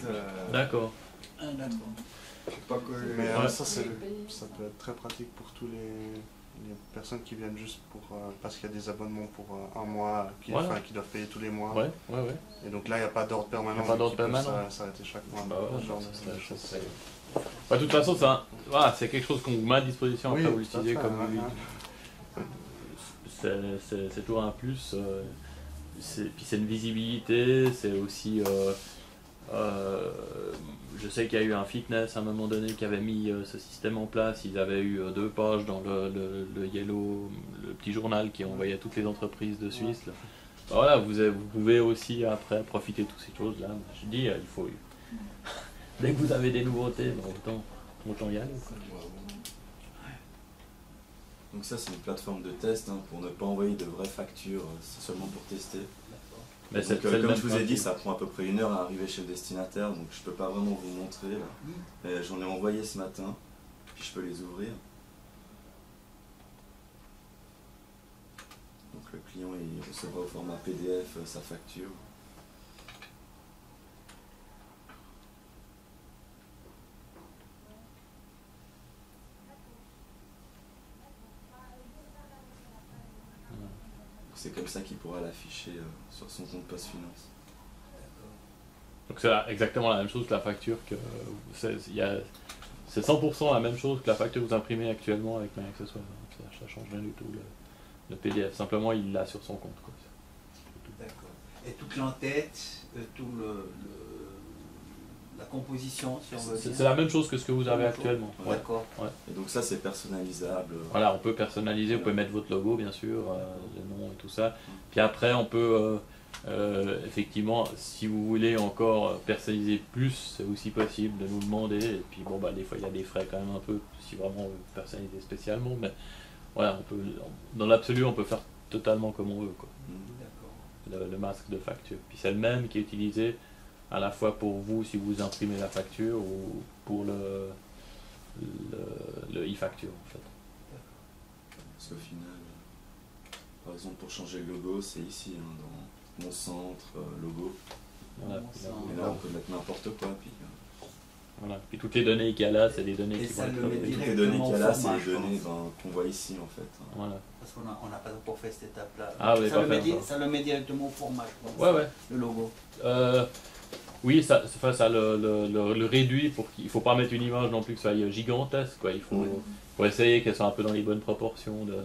D'accord. Je sais pas quoi. Mais ça peut être très pratique pour tous les personnes qui viennent juste pour parce qu'il y a des abonnements pour un mois qui doivent payer tous les mois. Ouais. Et donc là, il n'y a pas d'ordre permanent. Il n'y a pas d'ordre permanent. S'arrêter chaque mois. De toute façon, c'est quelque chose qu'on vous met à disposition après vous l'utilisez comme vous voulez. C'est toujours un plus. Puis c'est une visibilité, c'est aussi... je sais qu'il y a eu un fitness à un moment donné qui avait mis ce système en place. Ils avaient eu 2 pages dans le Yellow, le petit journal qui envoyait à toutes les entreprises de Suisse. Là. Voilà, vous pouvez aussi après profiter de toutes ces choses-là. Je dis, il faut... Dès que vous avez des nouveautés, autant y aller. Donc ça, c'est une plateforme de test pour ne pas envoyer de vraies factures, c'est seulement pour tester. Mais donc, comme je vous ai dit, ça prend à peu près 1 heure à arriver chez le destinataire, donc je peux pas vraiment vous montrer. J'en ai envoyé ce matin, puis je peux les ouvrir. Donc le client il recevra au format PDF sa facture. C'est comme ça qu'il pourra l'afficher sur son compte PostFinance. Donc c'est exactement la même chose que la facture que c'est 100% la même chose que la facture que vous imprimez actuellement avec MyAccessoire. Ça change rien du tout le PDF. Simplement il l'a sur son compte. D'accord. Et toute l'entête, la composition, si on veut dire. C'est la même chose que ce que vous avez actuellement. D'accord. Et donc ça c'est personnalisable. Voilà, on peut personnaliser, vous pouvez mettre votre logo bien sûr, le nom et tout ça. Puis après on peut effectivement, si vous voulez encore personnaliser plus, c'est aussi possible de nous demander. Et puis bon des fois il y a des frais quand même un peu si vraiment on veut personnaliser spécialement, mais voilà, dans l'absolu on peut faire totalement comme on veut quoi. Le masque de facture. Puis c'est le même qui est utilisé à la fois pour vous si vous imprimez la facture ou pour le e-facture en fait. Parce qu'au final, par exemple pour changer le logo, c'est ici, dans mon centre, logo. Voilà. Et là on peut mettre n'importe quoi. Puis, Voilà. Puis toutes les données qu'il y a là, c'est des données qui vont être... Et toutes les données qu'il y a là, c'est les données qu'on voit ici en fait. Voilà. Parce qu'on n'a pas encore fait cette étape-là. Ah, ça le met directement au format, je pense. Ouais. Le logo. Oui, ça le réduit pour qu'il ne faut pas mettre une image non plus que ça soit gigantesque, quoi. Il faut essayer qu'elle soit un peu dans les bonnes proportions de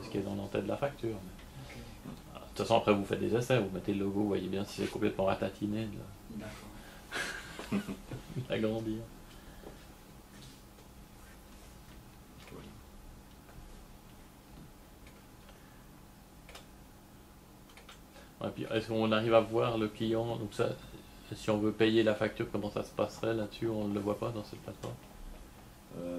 ce qui est dans l'entête de la facture. De toute façon, après vous faites des essais, vous mettez le logo, vous voyez bien si c'est complètement ratatiné. D'accord. Agrandir. Et puis, est-ce qu'on arrive à voir le client, donc ça, si on veut payer la facture, comment ça se passerait là-dessus? On ne le voit pas dans cette plateforme?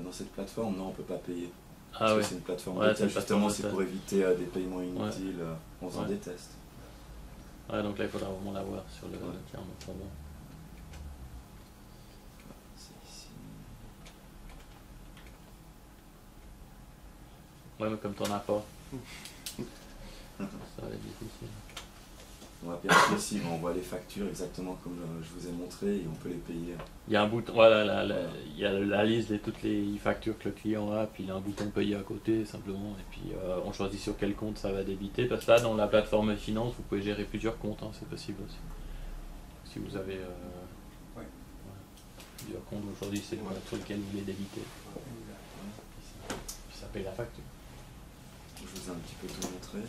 Dans cette plateforme, non, on ne peut pas payer. Ah parce oui. que c'est une plateforme de test, justement, c'est pour éviter des paiements inutiles en faisant des tests. Ouais, donc là, il faudra vraiment l'avoir sur le terme. C'est ici. Ouais, mais comme tu n'en as pas, ça va être difficile. On va appliquer ici, on voit les factures exactement comme je vous ai montré et on peut les payer. Il y a un bouton, voilà, il y a la liste de toutes les factures que le client a, puis il y a un bouton payer à côté simplement, et puis on choisit sur quel compte ça va débiter, parce que là dans la plateforme finance vous pouvez gérer plusieurs comptes, hein, c'est possible aussi. Si vous avez plusieurs comptes, aujourd'hui c'est le compte sur lequel vous voulez débiter, puis ça paye la facture. Je vous ai un petit peu tout montré.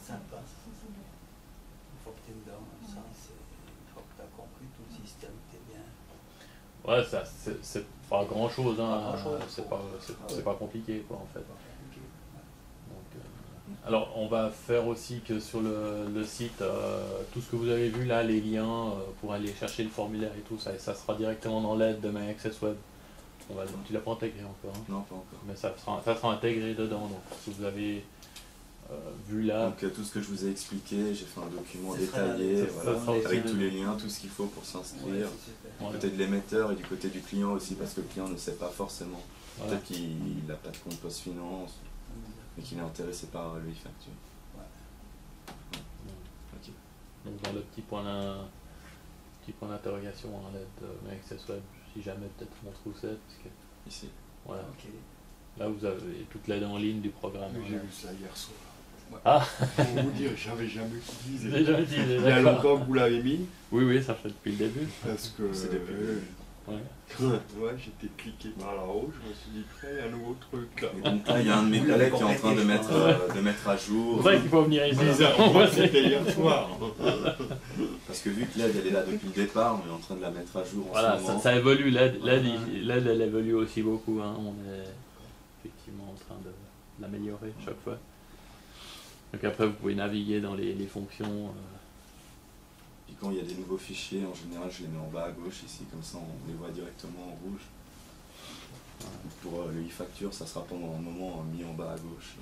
Sympa. Une fois que tu es dedans, une fois que tu as compris tout le système, tu es bien. Ouais, ça c'est pas grand chose, hein. C'est pas compliqué quoi en fait. Donc, alors on va faire aussi que sur le site, tout ce que vous avez vu là, les liens pour aller chercher le formulaire et tout, ça sera directement dans l'aide de My Access Web. Tu l'as pas intégré encore, hein? Non, pas encore. Mais ça sera intégré dedans, donc si vous avez vu là... Donc tout ce que je vous ai expliqué, j'ai fait un document détaillé, avec tous les liens, tout ce qu'il faut pour s'inscrire. Du côté de l'émetteur et du côté du client aussi, parce que le client ne sait pas forcément. Peut-être qu'il n'a pas de compte post-finance, mais qu'il est intéressé par l'e-facture. Okay. Donc dans le petit point d'interrogation en l'aide de My Access Web, si jamais peut-être je montre où c'est, parce que... Ici. Voilà. Là vous avez toute l'aide en ligne du programme. J'ai vu ça hier soir. Ah. Pour vous dire, j'avais jamais utilisé. Il y a longtemps que vous l'avez mis. Oui, ça fait depuis le début. Parce que c'est depuis le début. J'étais cliqué par là-haut, je me suis dit, il y a un nouveau truc là. Et donc là, il y a un de mes collègues qui est en train de mettre à jour. C'est vrai qu'il faut venir ici. C'était hier soir. Parce que vu que l'aide elle est là depuis le départ, on est en train de la mettre à jour en ce moment. Ça évolue, l'aide elle évolue aussi beaucoup, hein. On est effectivement en train de l'améliorer chaque fois. Donc après vous pouvez naviguer dans les fonctions. Puis quand il y a des nouveaux fichiers, en général je les mets en bas à gauche ici, comme ça on les voit directement en rouge. Pour le e-facture, ça sera pendant un moment mis en bas à gauche.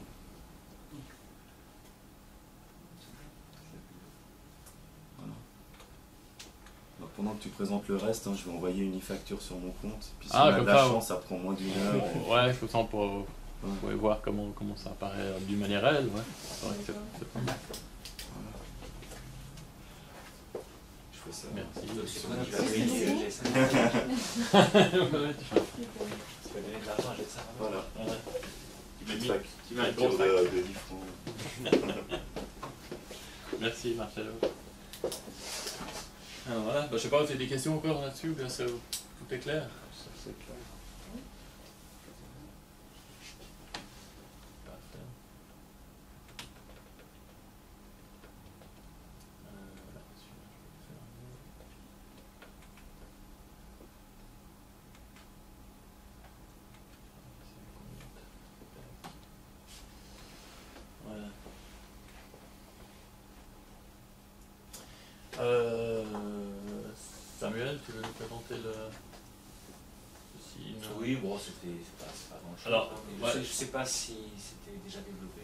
Voilà. Alors pendant que tu présentes le reste, je vais envoyer une e-facture sur mon compte. Puis si on a de la chance, ça prend moins d'une heure. Ouais, comme ça vous pouvez voir comment ça apparaît d'une manière réelle. Ouais. C'est vrai que c'est pas mal. Ça. Merci. C'est moi qui vais payer, j'ai ça. Voilà. Tu m'as facture de 10 francs. Merci Marcelo. Alors voilà, je sais pas, vous avez des questions encore là-dessus ou bien tout est clair? C'est clair. Samuel, tu veux nous présenter le... Oui, bon, c'est pas grand chose. Alors, je sais pas si c'était déjà développé.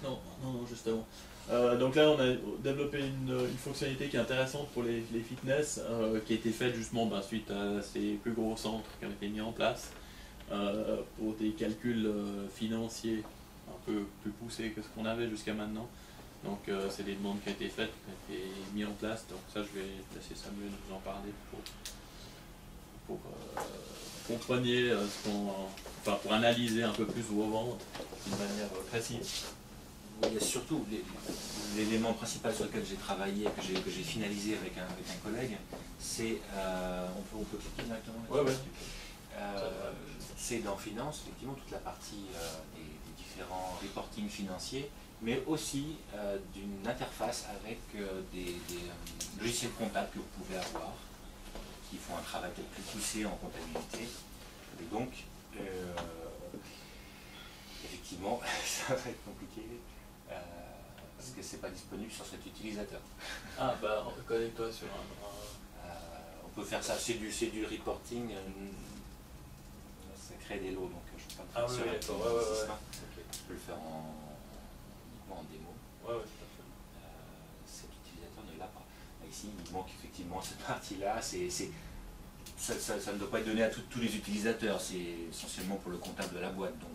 Non, justement. Donc là, on a développé une fonctionnalité qui est intéressante pour les fitness, qui a été faite justement suite à ces plus gros centres qui ont été mis en place pour des calculs financiers un peu plus poussés que ce qu'on avait jusqu'à maintenant. Donc c'est des demandes qui ont été faites, qui ont été mises en place. Donc ça, je vais laisser Samuel nous en parler pour compreniez enfin pour analyser un peu plus vos ventes d'une manière précise. Il y a surtout l'élément principal sur lequel j'ai travaillé, que j'ai finalisé avec un collègue, c'est, on peut cliquer directement là-dessus. C'est dans Finance, effectivement, toute la partie des différents reporting financiers, mais aussi d'une interface avec des logiciels comptables que vous pouvez avoir, qui font un travail peut-être plus poussé en comptabilité. Et donc, effectivement, ça va être compliqué. Parce que c'est pas disponible sur cet utilisateur. Ah bah connecte-toi sur un... on peut faire ça, c'est du reporting, ça crée des lots, donc je peux pas le faire sur un système. Je peux le faire uniquement en démo. Tout à fait. Cet utilisateur ne l'a pas. Ici, il manque effectivement cette partie-là. Ça ne doit pas être donné à tous les utilisateurs, c'est essentiellement pour le comptable de la boîte, donc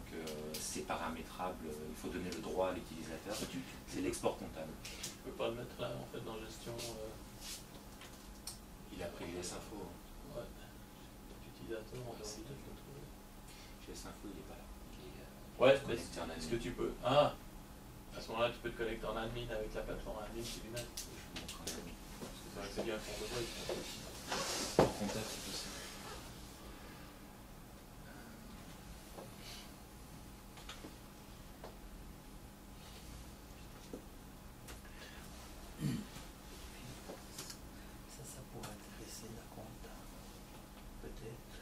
c'est paramétrable, il faut donner le droit à l'utilisateur, c'est l'export comptable. Tu peux pas le mettre là en fait dans gestion Il a pris GS-Info. Ouais, utilisateur, on va essayer de le trouver. GS-Info, il n'est pas là. Ouais, est-ce que tu peux... Ah, à ce moment-là, tu peux te connecter en admin avec la plateforme admin qui lui met. Parce que c'est vrai que c'est bien qu'on le voit. En comptable, c'est possible. Ça pourrait intéresser la compta, peut-être.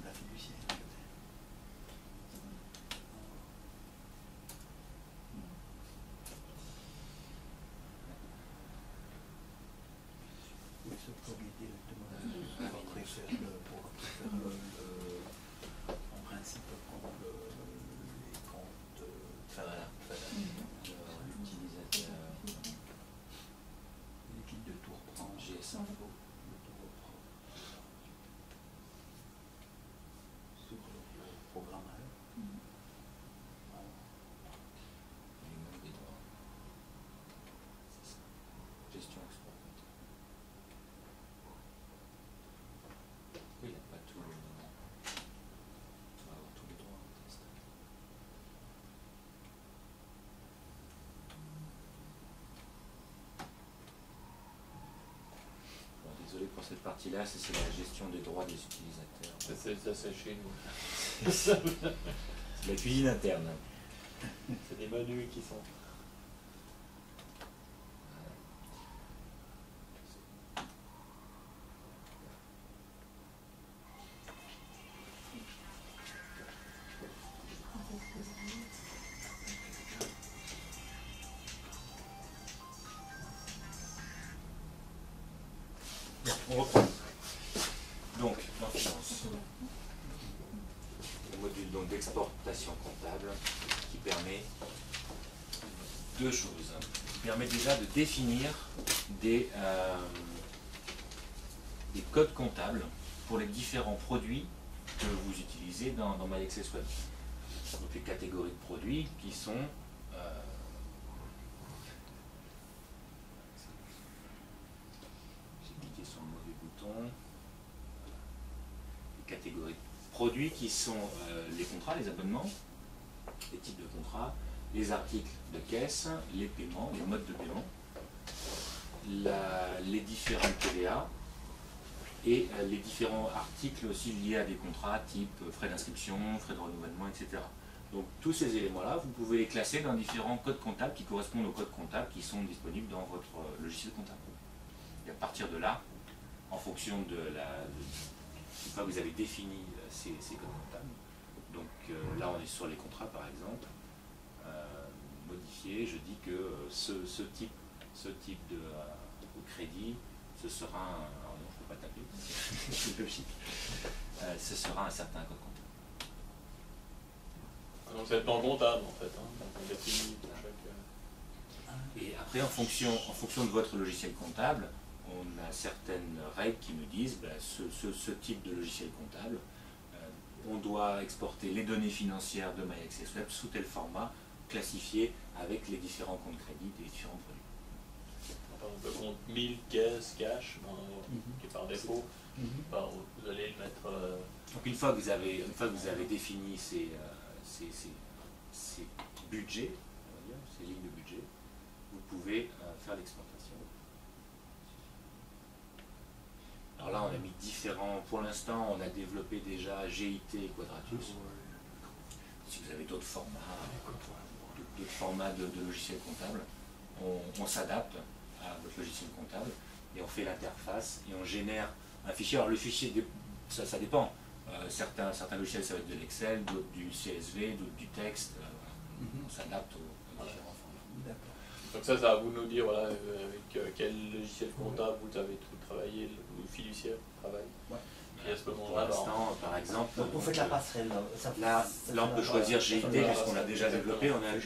La fiduciaire, peut-être. Oui, ça peut guider directement. On préfère en principe, comme les comptes, L'utilisateur l'équipe de tour prend GS-Info. le tour reprend sur le programmeur. Il manque des droits. C'est ça. Gestion export. Pourquoi il n'a pas tout le... On va avoir tous les droits en test. Bon, désolé pour cette partie-là, c'est la gestion des droits des utilisateurs. Ça c'est chez nous. C'est la cuisine interne. C'est des menus qui sont... On reprend. Donc, dans Finance, le module d'exportation comptable qui permet deux choses. Qui permet déjà de définir des codes comptables pour les différents produits que vous utilisez dans MyAccessWeb. Donc les catégories de produits qui sont sur le mauvais bouton. Les catégories de produits qui sont les contrats, les abonnements, les types de contrats, les articles de caisse, les paiements, les modes de paiement, les différentes TVA et les différents articles aussi liés à des contrats type frais d'inscription, frais de renouvellement, etc. Donc tous ces éléments-là, vous pouvez les classer dans différents codes comptables qui correspondent aux codes comptables qui sont disponibles dans votre logiciel comptable. Et à partir de là, en fonction de une fois que vous avez défini ces codes comptables, donc là on est sur les contrats par exemple, modifier, je dis que ce type de crédit, ce sera un... Alors non, je ne peux pas taper, c'est le chiffre. Ce sera un certain code comptable. Donc c'est le plan comptable en fait. Donc on définit pour chaque... Et après, en fonction de votre logiciel comptable, on a certaines règles qui nous disent ce type de logiciel comptable on doit exporter les données financières de MyAccessWeb sous tel format, classifié avec les différents comptes crédit des différents produits. Par exemple, le compte 1000 caisse cash, qui est par défaut, vous allez le mettre... Donc une fois que vous avez défini ces budgets, on va dire, ces lignes de budget, vous pouvez faire l'exportation. Alors là, on a mis différents... Pour l'instant, on a développé déjà GIT et Quadratus. Si vous avez d'autres formats de logiciels comptables, on s'adapte à votre logiciel comptable et on fait l'interface et on génère un fichier. Alors le fichier, ça dépend. Certains logiciels, ça va être de l'Excel, d'autres du CSV, d'autres du texte. On s'adapte aux différents formats. Donc ça va vous nous dire voilà, avec quel logiciel comptable vous avez travaillé, le fiduciaire travaille. Et à ce moment-là, par exemple, donc vous faites la passerelle. Là, on peut choisir GIT puisqu'on l'a déjà développé. On a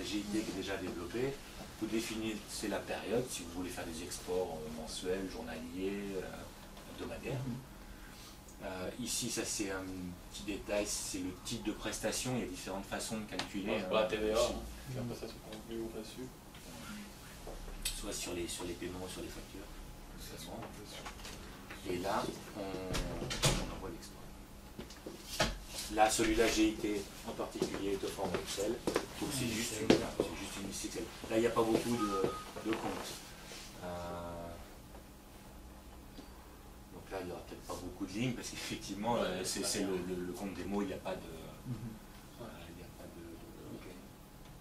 GIT qui est déjà développé. Vous définissez la période si vous voulez faire des exports mensuels, journaliers, hebdomadaires. Ici, ça c'est un petit détail, c'est le type de prestation. Il y a différentes façons de calculer. Pour la TVA, la prestation contenue ou reçue. Soit sur les paiements ou sur les factures. Et là, on envoie l'export. Là, celui-là, GIT en particulier est au format Excel. Donc c'est juste une liste Excel. Là, il n'y a pas beaucoup de comptes. Donc là, il n'y aura peut-être pas beaucoup de lignes parce qu'effectivement, c'est le compte démo, il n'y a pas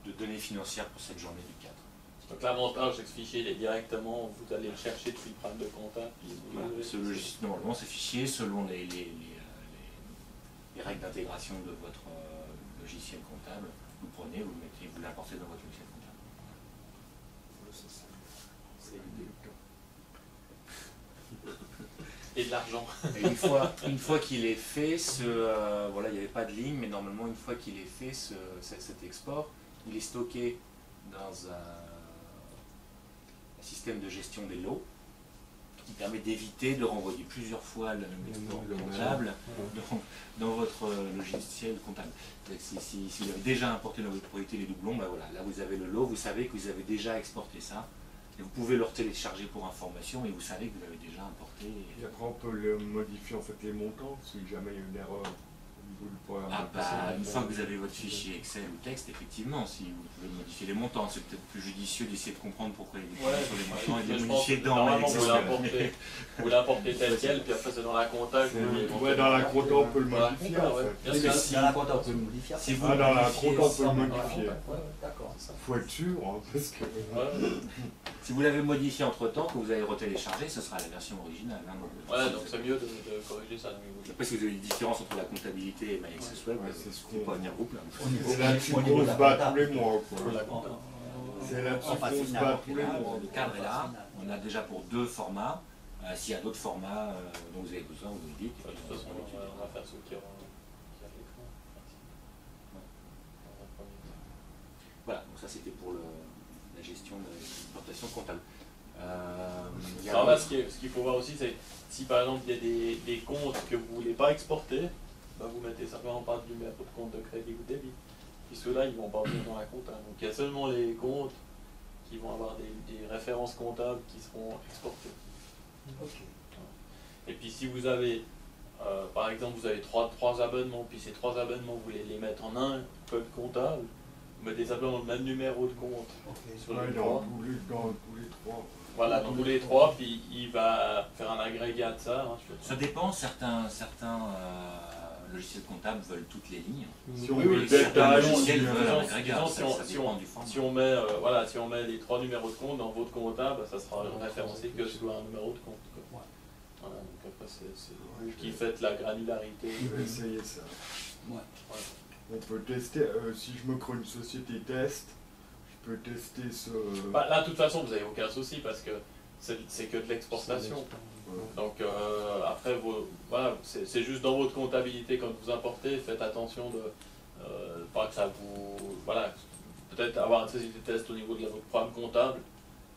de données financières pour cette journée du 4. Donc l'avantage, c'est que ce fichier, il est directement, vous allez le chercher depuis le programme de compta. Normalement, ce fichier, selon les règles d'intégration de votre logiciel comptable, vous prenez, vous le mettez, vous l'importez dans votre logiciel comptable. C'est l'idée. Et de l'argent. Une fois qu'il est fait, voilà, il n'y avait pas de ligne, mais normalement, une fois qu'il est fait, cet export, il est stocké dans un système de gestion des lots qui permet d'éviter de renvoyer plusieurs fois le export comptable dans votre logiciel comptable. Si vous avez déjà importé dans votre propriété les doublons, ben voilà, là vous avez le lot, vous savez que vous avez déjà exporté ça, et vous pouvez le télécharger pour information, et vous savez que vous l'avez déjà importé. Et après on peut le modifier en fait les montants, si jamais il y a une erreur au niveau du programme. Une fois que vous avez votre fichier Excel ou texte, effectivement, si vous pouvez modifier les montants, c'est peut-être plus judicieux d'essayer de comprendre pourquoi il y a des différences sur les montants et de les modifier dans Excel. Vous l'importez tel quel, puis après c'est dans la compta. Dans la compta on peut le modifier en fait. Dans la compta on peut le modifier. Dans la compta on peut le modifier. Il faut être sûr, parce que... Si vous l'avez modifié entre temps, que vous avez retéléchargé, ce sera la version originale. Voilà, donc c'est mieux de corriger ça. Après, si vous avez une différence entre la comptabilité et MyAccessWeb, c'est ce qu'on va venir groupe là. C'est là-dessus qu'on se bat tous les mois. C'est là-dessus qu'on se bat tous les mois. Le cadre est là, on a déjà pour 2 formats. S'il y a d'autres formats dont vous avez besoin, vous nous dites. De toute façon, on va faire ce qui a l'écran. Voilà, donc ça c'était pour la gestion de l'exportation comptable. Alors là, ce qu'il faut voir aussi, c'est si par exemple il y a des comptes que vous ne voulez pas exporter, ben vous mettez simplement pas de numéro de compte de crédit ou de débit. Puis ceux-là, ils ne vont pas venir dans la compta. Donc il y a seulement les comptes qui vont avoir des références comptables qui seront exportées. Et puis si vous avez, par exemple, vous avez trois abonnements, puis ces 3 abonnements, vous voulez les mettre en un code comptable, vous mettez simplement le même numéro de compte sur les 3. Dans tous les 3. Voilà, dans tous les 3, puis il va faire un agrégat de ça. Ça dépend, certains logiciels comptables veulent toutes les lignes. Si on veut le détail, si on met les 3 numéros de compte dans votre comptable, ça sera référencé que sur un numéro de compte. Voilà, donc après c'est vous qui faites la granularité. Je vais essayer ça. On peut tester, si je me crée une société test, je peux tester ce... Là, de toute façon, vous n'avez aucun souci parce que c'est que de l'exportation. Donc après, c'est juste dans votre comptabilité, quand vous importez, faites attention de pas que ça vous... Voilà, peut-être avoir une société test au niveau de votre programme comptable.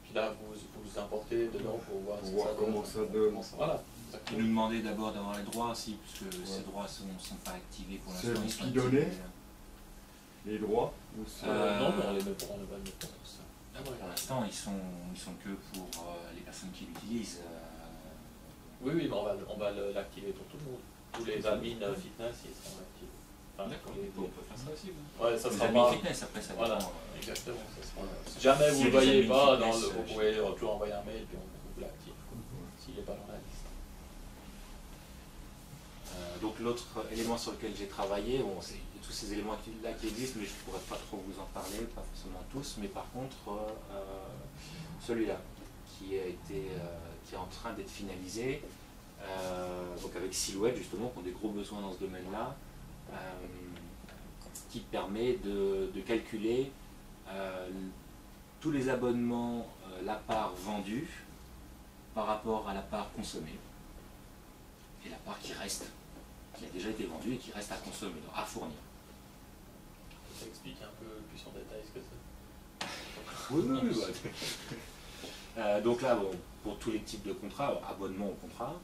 Puis là, vous importez dedans pour voir, comment ça donne. Voilà. Et nous demander d'abord d'avoir les droits aussi, puisque ces droits ne sont pas activés pour l'instant. C'est vous qui donnez les droits non, mais on les met pour, on va le mettre pour ça. Pour l'instant, ils sont que pour les personnes qui l'utilisent. Oui, mais on va l'activer pour tout le monde. Tous les admins fitness, ils seront actifs. D'accord, on peut faire ça aussi. Ouais, ça sera pas fitness, après ça voilà, exactement. Ça sera, si jamais vous ne le voyez pas, vous pouvez toujours envoyer un mail et puis on vous l'active. S'il n'est pas dans la liste. Donc l'autre élément sur lequel j'ai travaillé, bon, c'est tous ces éléments-là qui existent, mais je ne pourrais pas trop vous en parler, pas forcément tous, mais par contre celui-là qui est en train d'être finalisé, donc avec Silhouette justement, qui ont des gros besoins dans ce domaine-là, qui permet de calculer tous les abonnements, la part vendue par rapport à la part consommée, et la part qui reste, qui a déjà été vendue et qui reste à consommer, donc à fournir. Ça explique un peu plus en détail ce que c'est. Oui. Donc là, bon, pour tous les types de contrats, alors, abonnement au contrat,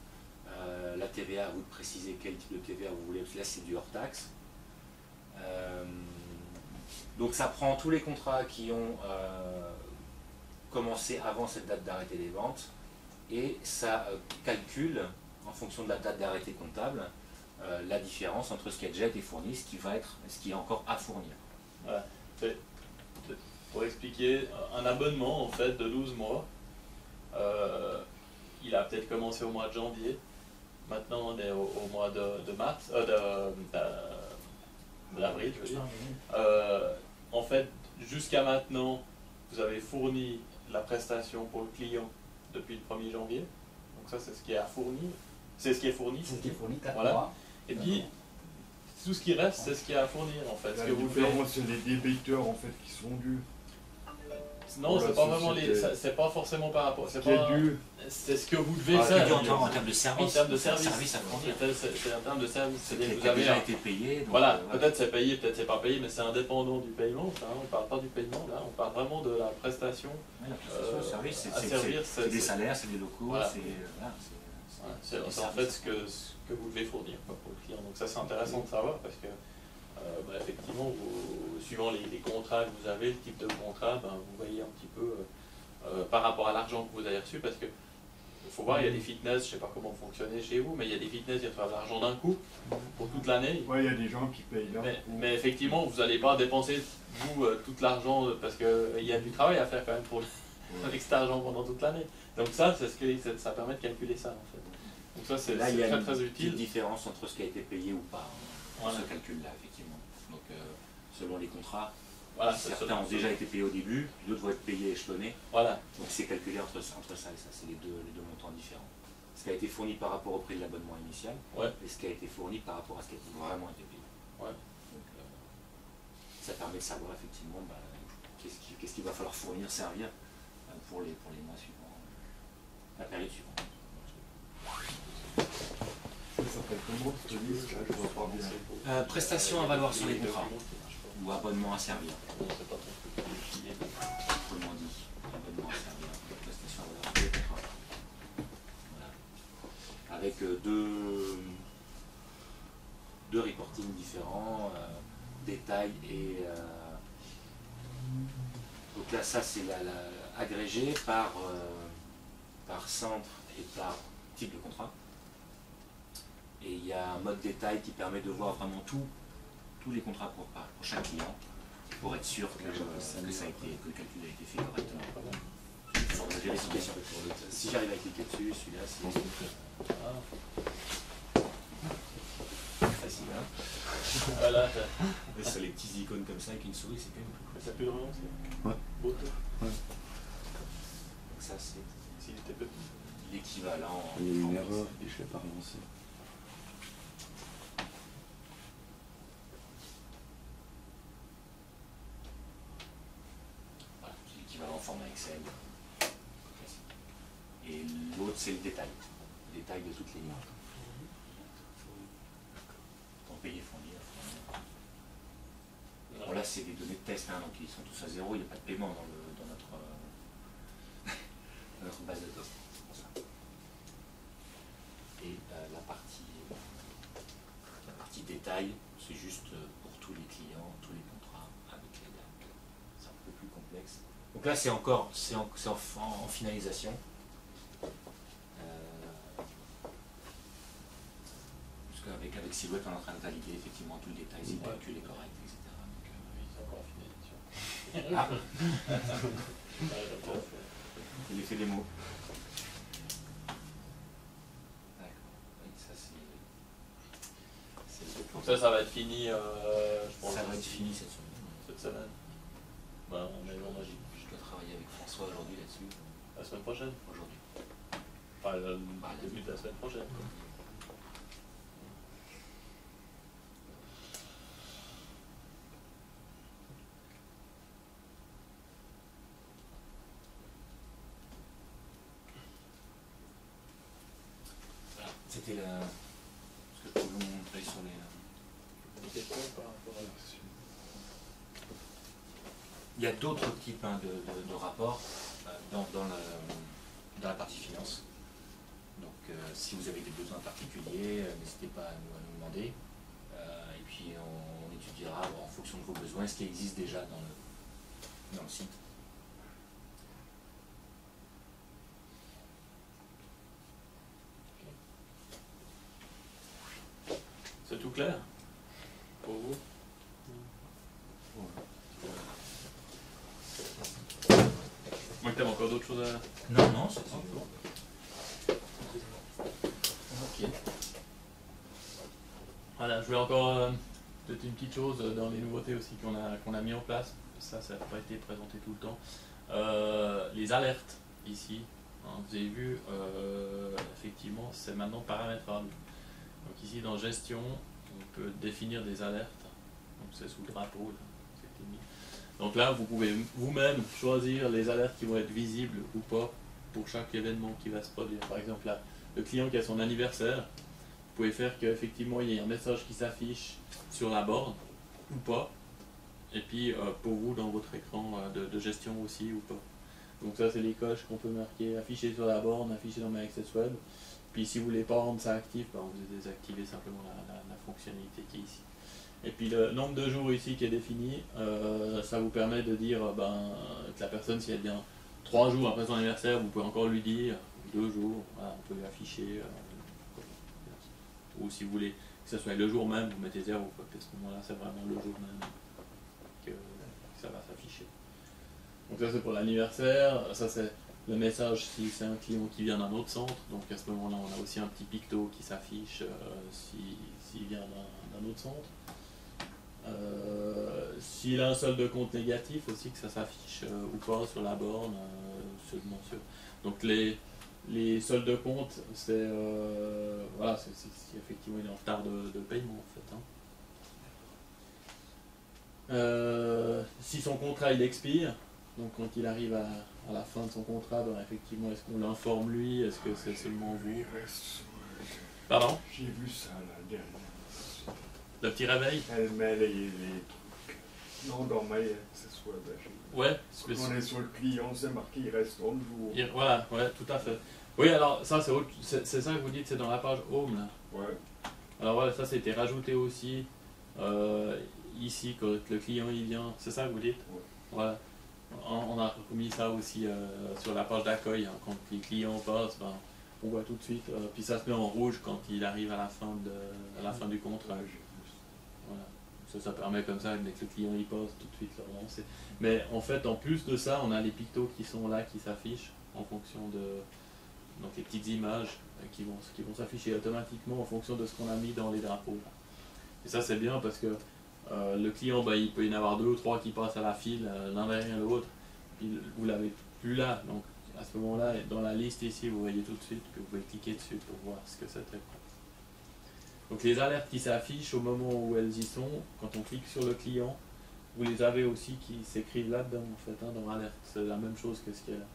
la TVA, vous précisez quel type de TVA vous voulez, parce que là c'est du hors taxe. Donc ça prend tous les contrats qui ont commencé avant cette date d'arrêté des ventes et ça calcule, en fonction de la date d'arrêté comptable, la différence entre ce qui a déjà été fourni, ce qui est encore à fournir. Voilà. Pour expliquer, un abonnement en fait de 12 mois, il a peut-être commencé au mois de janvier, maintenant on est au mois de mars, d'avril je veux dire. En fait, jusqu'à maintenant, vous avez fourni la prestation pour le client depuis le 1er janvier, donc ça c'est ce qui est à fournir. C'est ce qui est fourni. C'est ce qui est fourni, 4 voilà. mois. Et puis, tout ce qui reste, c'est ce qui est à fournir en fait. La différence, c'est les débiteurs en fait qui sont dus. Non, c'est pas vraiment c'est pas forcément par rapport. C'est ce que vous devez faire. En termes de service. En termes de service. À fournir. C'est en termes de service. C'est-à-dire que vous avez déjà été payé. Donc voilà, peut-être c'est payé, peut-être c'est pas payé, mais c'est indépendant du paiement. Hein, on parle pas du paiement là, on parle vraiment de la prestation. Oui, la prestation de service, c'est des salaires, c'est des locaux, voilà. C'est en fait ce que vous devez fournir pour le client. Donc ça c'est intéressant de savoir parce que effectivement, suivant les contrats que vous avez, le type de contrat, vous voyez un petit peu par rapport à l'argent que vous avez reçu, parce que il faut voir, il y a des fitness, je ne sais pas comment fonctionnez chez vous, mais il y a des fitness qui reçoivent l'argent d'un coup pour toute l'année. Oui, il y a des gens qui payent là. Mais effectivement, vous n'allez pas dépenser vous tout l'argent parce qu'il y a du travail à faire quand même avec cet argent pendant toute l'année. Donc ça, ça permet de calculer ça en fait. Donc ça, c'est très très utile. Il y a une différence entre ce qui a été payé ou pas, ce calcul-là, effectivement. Donc selon les contrats, voilà, certains ont déjà été payés au début, d'autres vont être payés échelonnés. Voilà. Donc c'est calculé entre ça et ça, c'est les deux montants différents. Ce qui a été fourni par rapport au prix de l'abonnement initial, et ce qui a été fourni par rapport à ce qui a vraiment été payé. Ouais. Donc ça permet de savoir effectivement qu'est-ce qu'il va falloir fournir, servir pour les mois suivants, la période suivante. Ça s'appelle comment ce livre là, je vois pas bien. Prestations à valoir sur les contrats ou abonnement à servir. Autrement dit, abonnement à servir, prestation à valoir sur les contrats. Voilà. Avec deux reportings différents, détails et donc là ça c'est agrégé par centre et par type de contrat. Et il y a un mode détail qui permet de voir vraiment tous les contrats pour chaque client, pour être sûr que le calcul a été fait correctement. Pour la vérification. Si j'arrive à cliquer dessus, celui-là c'est facile. Hein voilà. Sur les petits icônes comme ça avec une souris, c'est quand même plus cool. Ça peut vraiment c'est ouais. Donc ça c'est l'équivalent. Il y a eu une erreur et je ne l'ai pas relancé. En format Excel. Et l'autre, c'est le détail de toutes les lignes. Pour payer, fournir. Bon, là, c'est des données de test, hein, donc ils sont tous à zéro, il n'y a pas de paiement dans notre notre base de données. Et la partie détail, c'est juste pour tous les clients, tous les contrats avec les dates. C'est un peu plus complexe. Donc là, c'est en finalisation. Parce qu'avec Silhouette, on est en train de valider effectivement tout le détail, si le calcul est correct, etc. Donc, c'est encore en finalisation. Il fait des mots. Donc ça va être fini, je pense. Ça va être fini cette semaine. Cette semaine. Bah, on est vendredi. Je dois travailler avec François aujourd'hui là-dessus. La semaine prochaine. Aujourd'hui. Enfin, le début de la semaine prochaine. C'était ce que je pouvais vous montrer sur les questions par rapport à... Il y a d'autres types de rapports dans la partie finance. Donc si vous avez des besoins particuliers, n'hésitez pas à nous demander. Et puis on étudiera en fonction de vos besoins ce qui existe déjà dans le site. C'est tout clair pour vous? Moi, tu as encore d'autres choses à... Non, c'est tout. Ok. Voilà, je voulais encore peut-être une petite chose dans les nouveautés aussi qu'on a mis en place. Ça n'a pas été présenté tout le temps. Les alertes ici, hein, vous avez vu, effectivement, c'est maintenant paramétrable. Donc ici dans gestion, on peut définir des alertes. Donc c'est sous drapeau. Là, donc là, vous pouvez vous-même choisir les alertes qui vont être visibles ou pas pour chaque événement qui va se produire. Par exemple, là, le client qui a son anniversaire, vous pouvez faire qu'effectivement il y ait un message qui s'affiche sur la borne ou pas. Et puis pour vous dans votre écran de gestion aussi ou pas. Donc ça c'est les coches qu'on peut marquer, afficher sur la borne, afficher dans MyAccessWeb. Puis si vous voulez pas rendre ça actif, vous désactivez simplement la fonctionnalité qui est ici. Et puis le nombre de jours ici qui est défini, ça vous permet de dire que la personne, si elle vient 3 jours après son anniversaire, vous pouvez encore lui dire 2 jours, voilà, on peut lui afficher. Ou si vous voulez que ce soit le jour même, vous mettez 0, quoi. À ce moment-là, c'est vraiment le jour même que ça va s'afficher. Donc ça c'est pour l'anniversaire, ça c'est le message si c'est un client qui vient d'un autre centre, donc à ce moment-là on a aussi un petit picto qui s'affiche s'il vient d'un autre centre. S'il a un solde de compte négatif aussi, que ça s'affiche ou pas sur la borne, seulement sur. Donc les soldes de compte, c'est voilà, c'est si effectivement il est en retard de paiement en fait. Si son contrat il expire, donc quand il arrive à la fin de son contrat, effectivement, est-ce qu'on l'informe lui? Est-ce que c'est seulement vous? Pardon? J'ai vu ça la dernière. Le petit réveil? Elle met les trucs. Non, dans MyAccessWeb. Ouais. Quand on est sur le client, c'est marqué il reste 30 jours. Voilà, ouais, tout à fait. Oui, alors ça c'est ça que vous dites, c'est dans la page Home là. Ouais. Alors voilà, ça c'était rajouté aussi ici quand le client il vient, c'est ça que vous dites? Ouais. Voilà. On a remis ça aussi sur la page d'accueil, hein. Quand les clients passent, on voit tout de suite, puis ça se met en rouge quand il arrive à la fin du contrat. Voilà. Ça permet comme ça, dès que le client y passe, tout de suite le relancer. Mais en fait, en plus de ça, on a les pictos qui sont là, qui s'affichent en fonction de... Donc les petites images qui vont s'afficher automatiquement en fonction de ce qu'on a mis dans les drapeaux. Et ça c'est bien parce que le client, il peut y en avoir 2 ou 3 qui passent à la file, l'un derrière l'autre, puis vous l'avez plus là. Donc à ce moment-là, dans la liste ici, vous voyez tout de suite que vous pouvez cliquer dessus pour voir ce que c'était. Donc les alertes qui s'affichent au moment où elles y sont, quand on clique sur le client, vous les avez aussi qui s'écrivent là-dedans en fait, hein, dans l'alerte. C'est la même chose que ce qu'il y a là.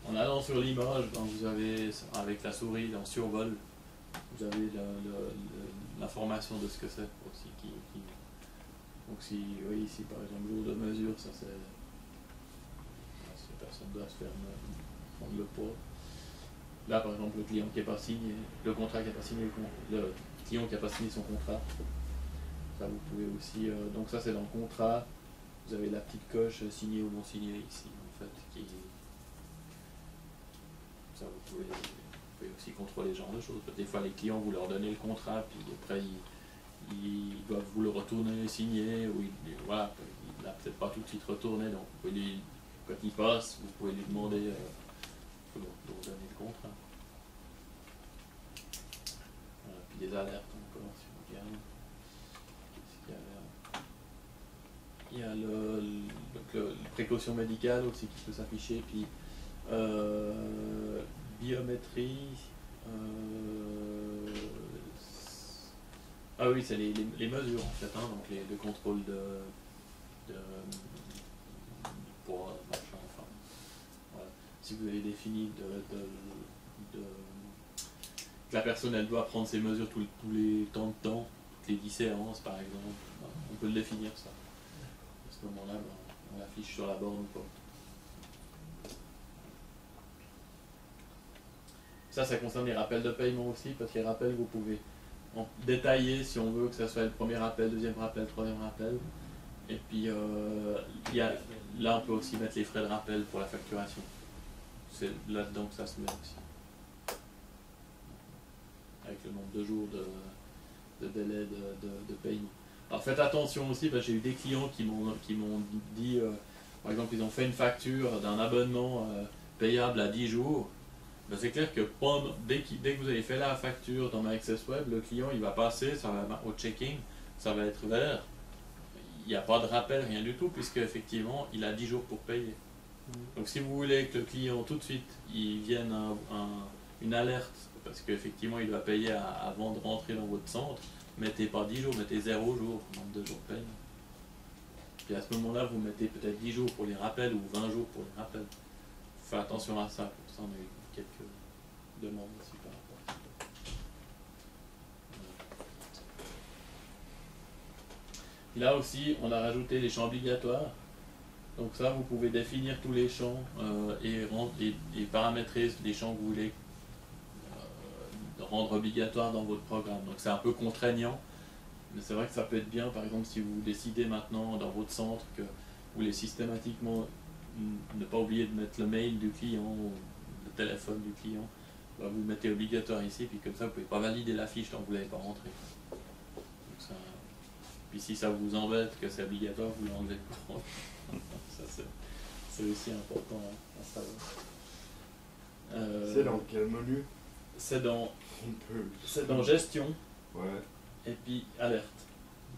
En allant sur l'image, vous avez, avec la souris en survol, vous avez l'information de ce que c'est aussi. Donc si, oui, ici par exemple, jour de mesure, ça c'est la personne doit se faire prendre le poids. Là, par exemple, le client qui n'est pas signé, le contrat qui n'a pas signé, le client qui n'a pas signé son contrat. Ça, vous pouvez aussi. Donc, ça, c'est dans le contrat. Vous avez la petite coche signée ou non signée ici, en fait. Ça, vous pouvez aussi contrôler ce genre de choses. Des fois, les clients, vous leur donnez le contrat, puis après, ils doivent vous le retourner signé, ou voilà, il n'a peut-être pas tout de suite retourné, donc vous pouvez quand il passe, vous pouvez lui demander de vous donner le contrat. Voilà, puis des alertes encore, si on regarde. Il y a le précaution médicale aussi qui peut s'afficher, puis biométrie. Ah oui, c'est les mesures en fait, donc le contrôle de poids, machin, enfin. Voilà. Si vous avez défini que la personne elle doit prendre ses mesures tous les temps de temps, toutes les 10 séances par exemple, on peut le définir ça. À ce moment-là, on l'affiche sur la borne ou pas. Ça concerne les rappels de paiement aussi, parce que les rappels, vous pouvez en détailler si on veut que ça soit le premier rappel, deuxième rappel, troisième rappel. Et puis là, on peut aussi mettre les frais de rappel pour la facturation. C'est là-dedans que ça se met aussi. Avec le nombre de jours de délai de paiement. Alors faites attention aussi, parce que j'ai eu des clients qui m'ont dit, par exemple, ils ont fait une facture d'un abonnement payable à 10 jours. Ben c'est clair que dès que vous avez fait la facture dans MyAccessWeb, le client il va passer, ça va au checking, ça va être vert. Il n'y a pas de rappel, rien du tout, puisque effectivement il a 10 jours pour payer. Donc si vous voulez que le client tout de suite il vienne une alerte, parce qu'effectivement il doit payer avant de rentrer dans votre centre, mettez pas 10 jours, mettez 0 jours, nombre de jours de paiement. Puis à ce moment-là, vous mettez peut-être 10 jours pour les rappels ou 20 jours pour les rappels. Faites attention à ça, pour ça on a eu quelques demandes aussi par rapport à ça. Là aussi, on a rajouté les champs obligatoires. Donc ça, vous pouvez définir tous les champs et paramétrer les champs que vous voulez rendre obligatoires dans votre programme. Donc c'est un peu contraignant, mais c'est vrai que ça peut être bien, par exemple, si vous décidez maintenant dans votre centre que vous voulez systématiquement ne pas oublier de mettre le mail du client ou le téléphone du client, bah vous le mettez obligatoire ici, puis comme ça vous ne pouvez pas valider la fiche tant que vous ne l'avez pas rentré. Puis si ça vous embête que c'est obligatoire, vous l'enlevez. Ça c'est aussi important à savoir. C'est dans quel menu? C'est dans gestion, ouais. Et puis alerte.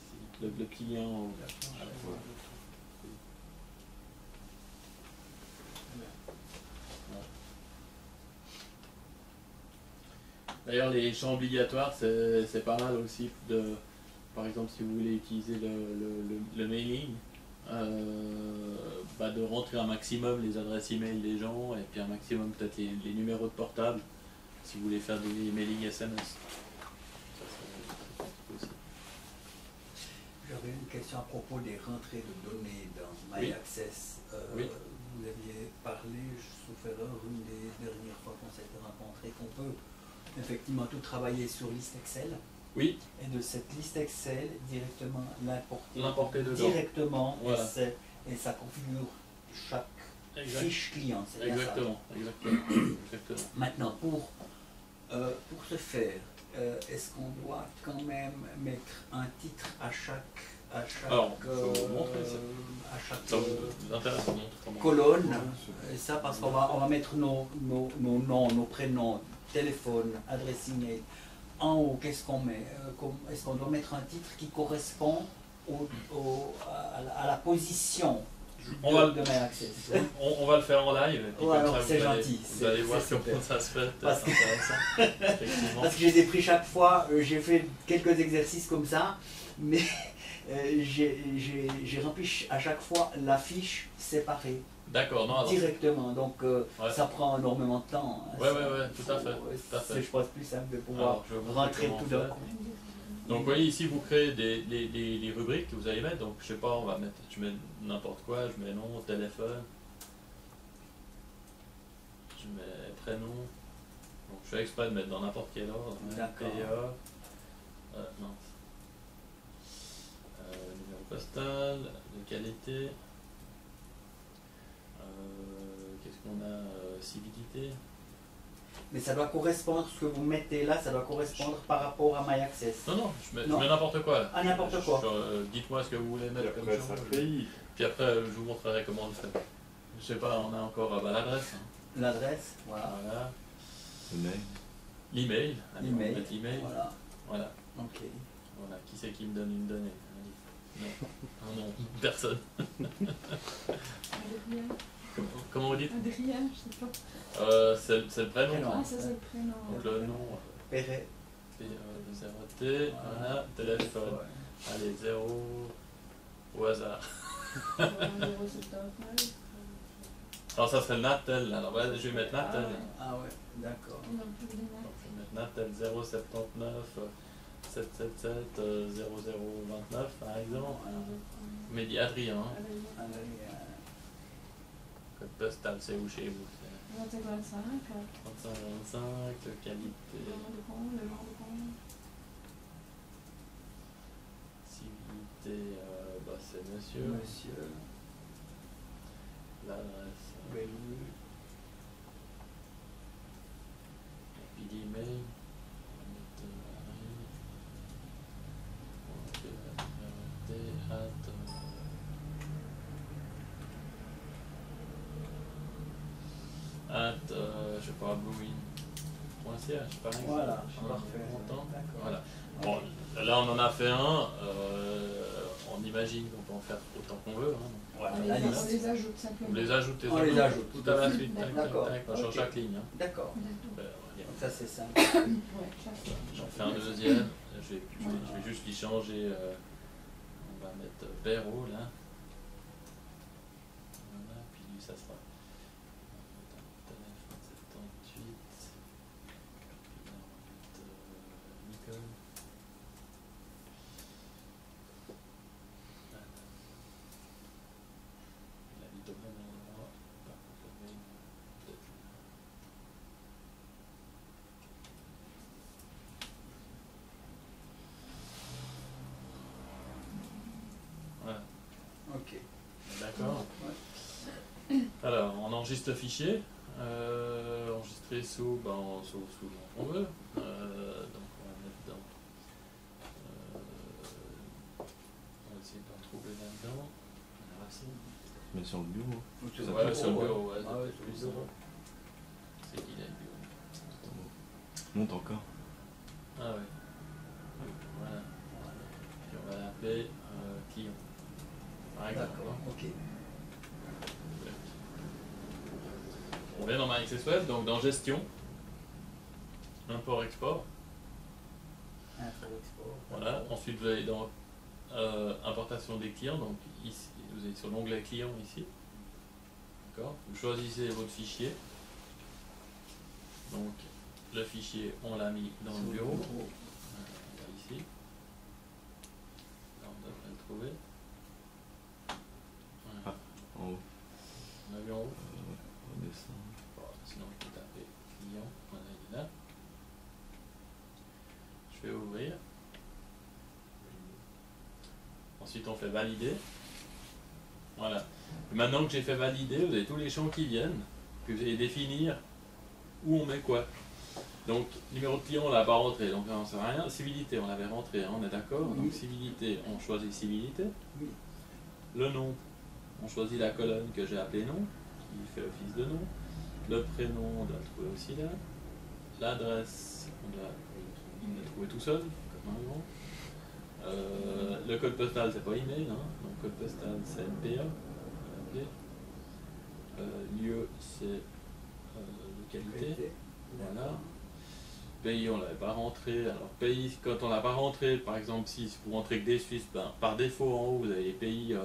Ici, le client. Ouais. D'ailleurs, les champs obligatoires, c'est pas mal aussi. Par exemple, si vous voulez utiliser le mailing, de rentrer un maximum les adresses email des gens et puis un maximum peut-être les numéros de portable si vous voulez faire des mailing SMS. J'avais une question à propos des rentrées de données dans MyAccess. Oui. Vous aviez parlé, sauf erreur, une des dernières fois qu'on s'était rencontrés, qu'on peut effectivement tout travailler sur liste Excel. Oui. Et de cette liste Excel, directement l'importer dedans. Directement, voilà. et ça configure chaque fiche client. Exactement. Maintenant, pour ce faire, est-ce qu'on doit quand même mettre un titre à chaque Alors, je vais vous montrer ça. Colonne, et ça parce qu'on va mettre nos noms, nos prénoms, téléphone, adresse email. En haut, qu'est-ce qu'on met? Est-ce qu'on doit mettre un titre qui correspond à la position de MyAccess? On va le faire en live. Et puis c'est gentil. Vous allez voir comment ça se fait. C'est intéressant. Parce que je les ai pris chaque fois, j'ai fait quelques exercices comme ça, mais j'ai rempli à chaque fois la fiche séparée. D'accord, directement, donc ça prend énormément de temps. Oui, tout à fait. Je pense plus simple de pouvoir rentrer tout d'un coup. Donc vous voyez ici, vous créez des rubriques que vous allez mettre. Donc je sais pas, je mets n'importe quoi, je mets nom, téléphone. je mets prénom. Donc je fais exprès de mettre dans n'importe quel ordre. D'accord. Non. Numéro postal, localité. Qu'est-ce qu'on a? Civilité. Mais ça doit correspondre, ce que vous mettez là, ça doit correspondre par rapport à MyAccess. Non, je mets n'importe quoi. Là. Ah, n'importe quoi. Dites-moi ce que vous voulez mettre comme ça. Puis après, je vous montrerai comment on le fait. Je sais pas, on a encore l'adresse. Hein. L'adresse, voilà. L'email. L'email. Voilà. Ok. Voilà. Qui c'est qui me donne une donnée? Non, personne. Comment vous dites? Adrien, je sais pas. C'est le prénom. Ah, ça c'est le prénom. Donc le nom. Perret. P0T. Voilà. Téléphone. Allez, 0 au hasard. Alors ça serait le Natel. Alors voilà, je vais mettre Natel. Ah ouais, d'accord. Je vais mettre Natel 079 777 0029 par exemple. Mais dit Adrien. Code postal, c'est où chez vous? 3525. 3525, qualité. Le nom de compte. Civilité, c'est monsieur. L'adresse. Oui. Et puis l'email. Je sais pas, bluewin.ch par exemple. Voilà, parfait. Voilà. Bon, là on en a fait un, on imagine qu'on peut en faire autant qu'on veut. Hein. Voilà, on les ajoute simplement. On les ajoute, tout à la suite, on change chaque ligne. Hein. D'accord. Ça c'est simple. J'en fais un deuxième, je vais juste y changer, on va mettre Perrault là. Voilà, puis lui ça sera. D'accord. Alors, on enregistre le fichier. Enregistrer sous on veut. Donc, on va mettre dans. On va essayer de pas trouver là-dedans. Mais sur le bureau. Ouais, sur le bureau, ouais. C'est qui là, le bureau? Monte encore. Ah ouais. Voilà. Puis on va l'appeler client. D'accord, ok. On vient dans MyAccessWeb, donc dans gestion, import-export. Voilà, ensuite vous allez dans importation des clients, donc ici, vous allez sur l'onglet client ici. D'accord. Vous choisissez votre fichier. Donc le fichier, on l'a mis dans le bureau. Ici. Là, on devrait le trouver. En haut. On a vu en haut. On descend. Sinon, je peux taper client. Voilà, il est là. Je vais ouvrir. Ensuite, on fait valider. Voilà. Et maintenant que j'ai fait valider, vous avez tous les champs qui viennent, que vous allez définir où on met quoi. Donc, numéro de client, on ne l'a pas rentré, donc on ne sait rien. Civilité, on l'avait rentré, hein, on est d'accord. Donc, civilité, on choisit civilité. Le nom, on choisit la colonne que j'ai appelée nom, qui fait office de nom. Le prénom, on doit le trouver aussi là. L'adresse, on doit le trouver tout seul, comme avant. Le code postal, c'est pas email, hein. Donc code postal, c'est MPA. Lieu, c'est localité. Voilà. Pays, on l'avait pas rentré. Alors pays, quand on l'a pas rentré, par exemple, si vous rentrez que des Suisses, ben, par défaut en haut, vous avez les pays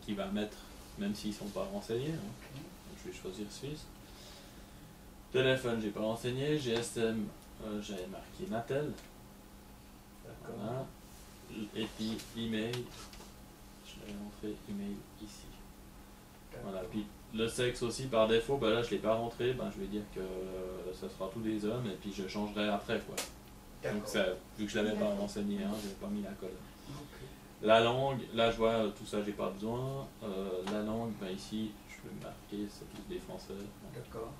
qui va mettre, même s'ils sont pas renseignés. Hein. Donc, je vais choisir Suisse. Téléphone, j'ai pas renseigné. GSM, j'avais marqué Natel. Voilà. Et puis email, je l'avais rentré email ici. Voilà. Puis le sexe aussi par défaut, bah là je ne l'ai pas rentré, bah, je vais dire que ça sera tous des hommes et puis je changerai après quoi. Donc ça, vu que je ne l'avais pas renseigné, hein, je n'avais pas mis la colle. Okay. La langue, là je vois tout ça j'ai pas besoin. La langue, bah, ici je peux marquer, c'est tous des français,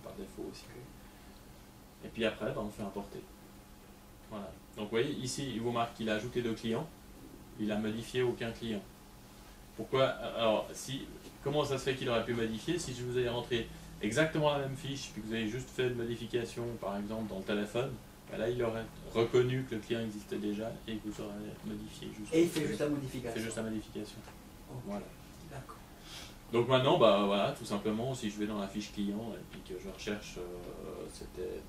par défaut aussi. Okay. Et puis après bah, on fait importer. Voilà. Donc vous voyez ici il vous marque qu'il a ajouté 2 clients, il a modifié aucun client. Pourquoi? Alors comment ça se fait qu'il aurait pu modifier si je vous ai rentré exactement la même fiche puis que vous avez juste fait une modification par exemple dans le téléphone? Ben là, il aurait reconnu que le client existait déjà et que vous aurez modifié. Et il fait juste la modification. Il fait juste la modification. Okay. Voilà. D'accord. Donc maintenant, bah, voilà, tout simplement, si je vais dans la fiche client et puis que je recherche, c'était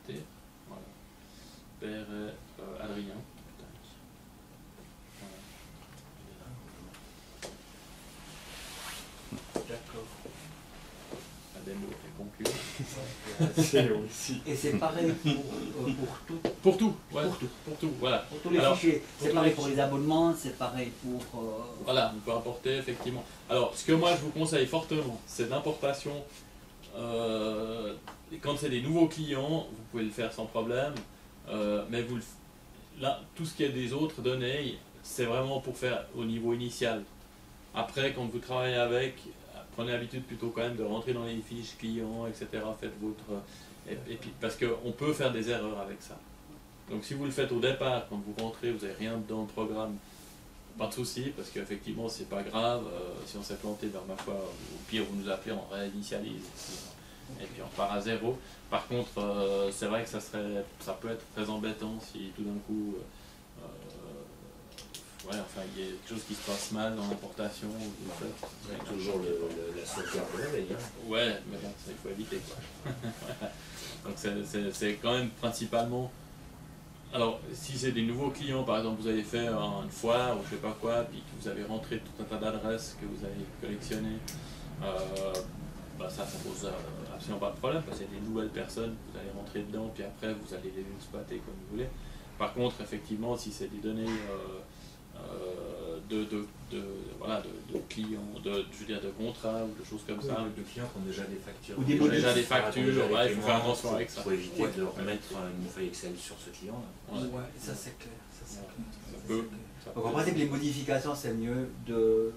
T, voilà. Père Adrien. D'accord. La démo est conclue. Et c'est pareil pour tout. Pour tout, ouais. Pour tout, voilà. Pour tous les fichiers. C'est pareil pour les abonnements, c'est pareil pour. Voilà, on peut importer effectivement. Alors, ce que moi je vous conseille fortement, c'est d'importation. Quand c'est des nouveaux clients, vous pouvez le faire sans problème. Mais là, tout ce qui est des autres données, c'est vraiment pour faire au niveau initial. Après, quand vous travaillez avec, prenez l'habitude plutôt quand même de rentrer dans les fiches clients, etc. Faites votre... Et puis, parce qu'on peut faire des erreurs avec ça. Donc si vous le faites au départ, quand vous rentrez, vous n'avez rien dans le programme, pas de souci, parce qu'effectivement, c'est pas grave. Si on s'est planté, ben, ma foi, au pire, vous nous appelez, on réinitialise. Et puis on part à zéro. Par contre, c'est vrai que ça peut être très embêtant si tout d'un coup... ouais, enfin, il y a quelque chose qui se passe mal dans l'importation. C'est toujours la sauvegarde de la veille. Hein. Ouais, mais bon, ça il faut éviter quoi. Donc c'est quand même principalement. Alors, si c'est des nouveaux clients, par exemple, vous avez fait une foire ou je sais pas quoi, puis que vous avez rentré tout un tas d'adresses que vous avez collectionnées, bah ça pose absolument pas de problème parce qu'il y a des nouvelles personnes, vous allez rentrer dedans, puis après vous allez les exploiter comme vous voulez. Par contre, effectivement, si c'est des données de clients, je veux dire de contrats ou de choses comme ça. De clients qui ont déjà des factures. Ou déjà des factures, il faut faire attention avec ça. Il faut éviter de remettre une feuille Excel sur ce client. Ouais, ça c'est clair. Donc en principe, les modifications, c'est mieux de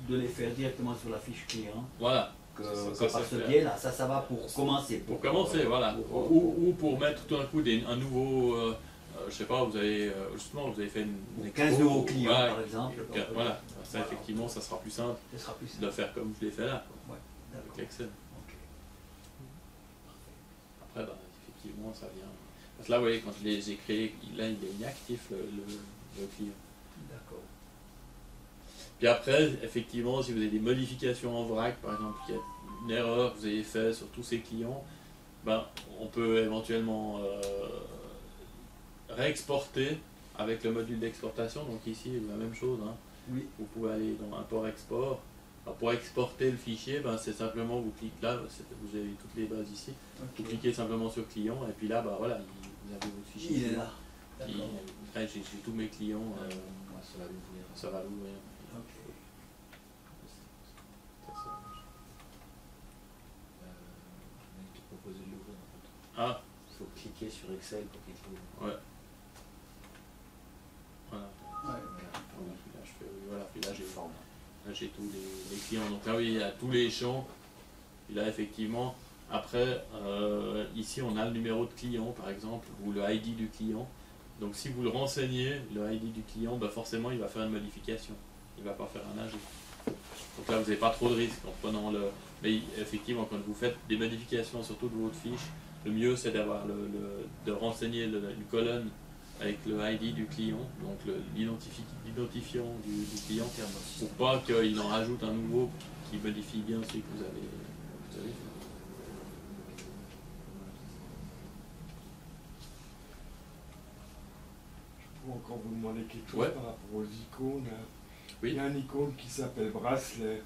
les faire directement sur la fiche client. Voilà. Que par ce biais-là, ça va pour commencer. Pour commencer, voilà. Ou pour mettre tout d'un coup un nouveau... je sais pas, vous avez justement vous avez fait une 15 nouveaux clients par exemple. Voilà, ça effectivement ça sera plus simple de faire comme je l'ai fait là, ouais, avec l'Excel. Okay. Après bah, effectivement ça vient. Parce que là vous voyez quand je les ai créés, là il est inactif le client. D'accord. Puis après, effectivement, si vous avez des modifications en vrac, par exemple, qu'il y a une erreur que vous avez faite sur tous ces clients, ben, on peut éventuellement réexporter avec le module d'exportation. Donc ici, la même chose. Hein. Oui. Vous pouvez aller dans import-export. Pour exporter le fichier, ben, c'est simplement, vous cliquez là, vous avez toutes les bases ici. Okay. Vous cliquez simplement sur client et puis là, ben, voilà, vous avez votre fichier. Il est là. J'ai tous mes clients. Ça va l'ouvrir. Okay. Ah. Il faut cliquer sur Excel pour qu'il trouve. Ouais. Voilà. Ouais. Voilà. Puis là j'ai tous les clients. Donc là oui, il y a tous les champs. Puis là effectivement, après ici on a le numéro de client par exemple, ou le ID du client. Donc si vous le renseignez, le ID du client, bah forcément il va faire une modification. Il ne va pas faire un ajout. Donc là vous n'avez pas trop de risques en prenant le. Mais effectivement quand vous faites des modifications sur toute votre fiche, le mieux c'est d'avoir de renseigner une colonne avec le ID du client, donc l'identifiant du client, pour pas qu'il en rajoute un nouveau qui modifie bien celui que vous avez fait. Je peux encore vous demander quelque chose ouais. Par rapport aux icônes. Oui. Il y a une icône qui s'appelle bracelet.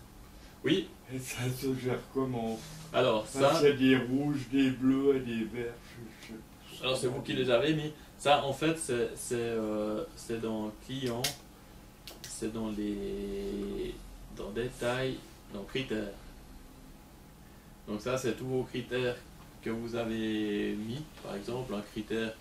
Oui. Et ça se gère comment? Alors ça... Il y a des rouges, des bleus et des verts. Alors c'est vous qui les avez mis. Ça en fait c'est dans client, c'est dans les dans détail, dans critères. Donc ça, c'est tous vos critères que vous avez mis. Par exemple, un critère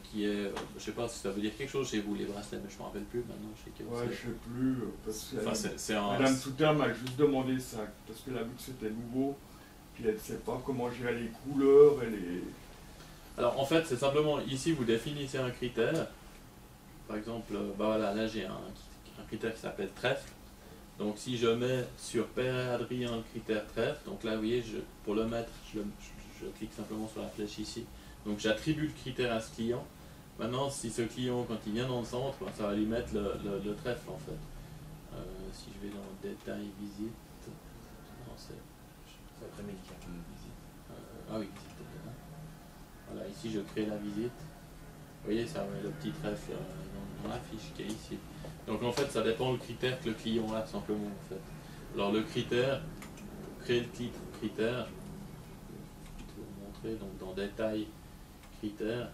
qui est, je sais pas si ça veut dire quelque chose chez vous, les bracelets, mais je me rappelle plus maintenant. Je sais que ouais, je sais plus, parce que c'est Madame Souter m'a juste demandé ça, parce que la vu que c'était nouveau, puis elle ne sait pas comment gérer les couleurs et les... Alors en fait, c'est simplement, ici, vous définissez un critère. Par exemple, bah voilà, là j'ai un critère qui s'appelle trèfle. Donc si je mets sur Père et Adrien le critère trèfle, donc là vous voyez, pour le mettre, je clique simplement sur la flèche ici. Donc j'attribue le critère à ce client. Maintenant, si ce client, quand il vient dans le centre, ben, ça va lui mettre le trèfle en fait. Si je vais dans le détail visite, non c'est après médical. Ah oui, voilà, ici je crée la visite. Vous voyez, ça met le petit trèfle dans la fiche qui est ici. Donc en fait, ça dépend du critère que le client a simplement en fait. Alors le critère, créer le titre critère, je vais vous montrer donc dans détail critère.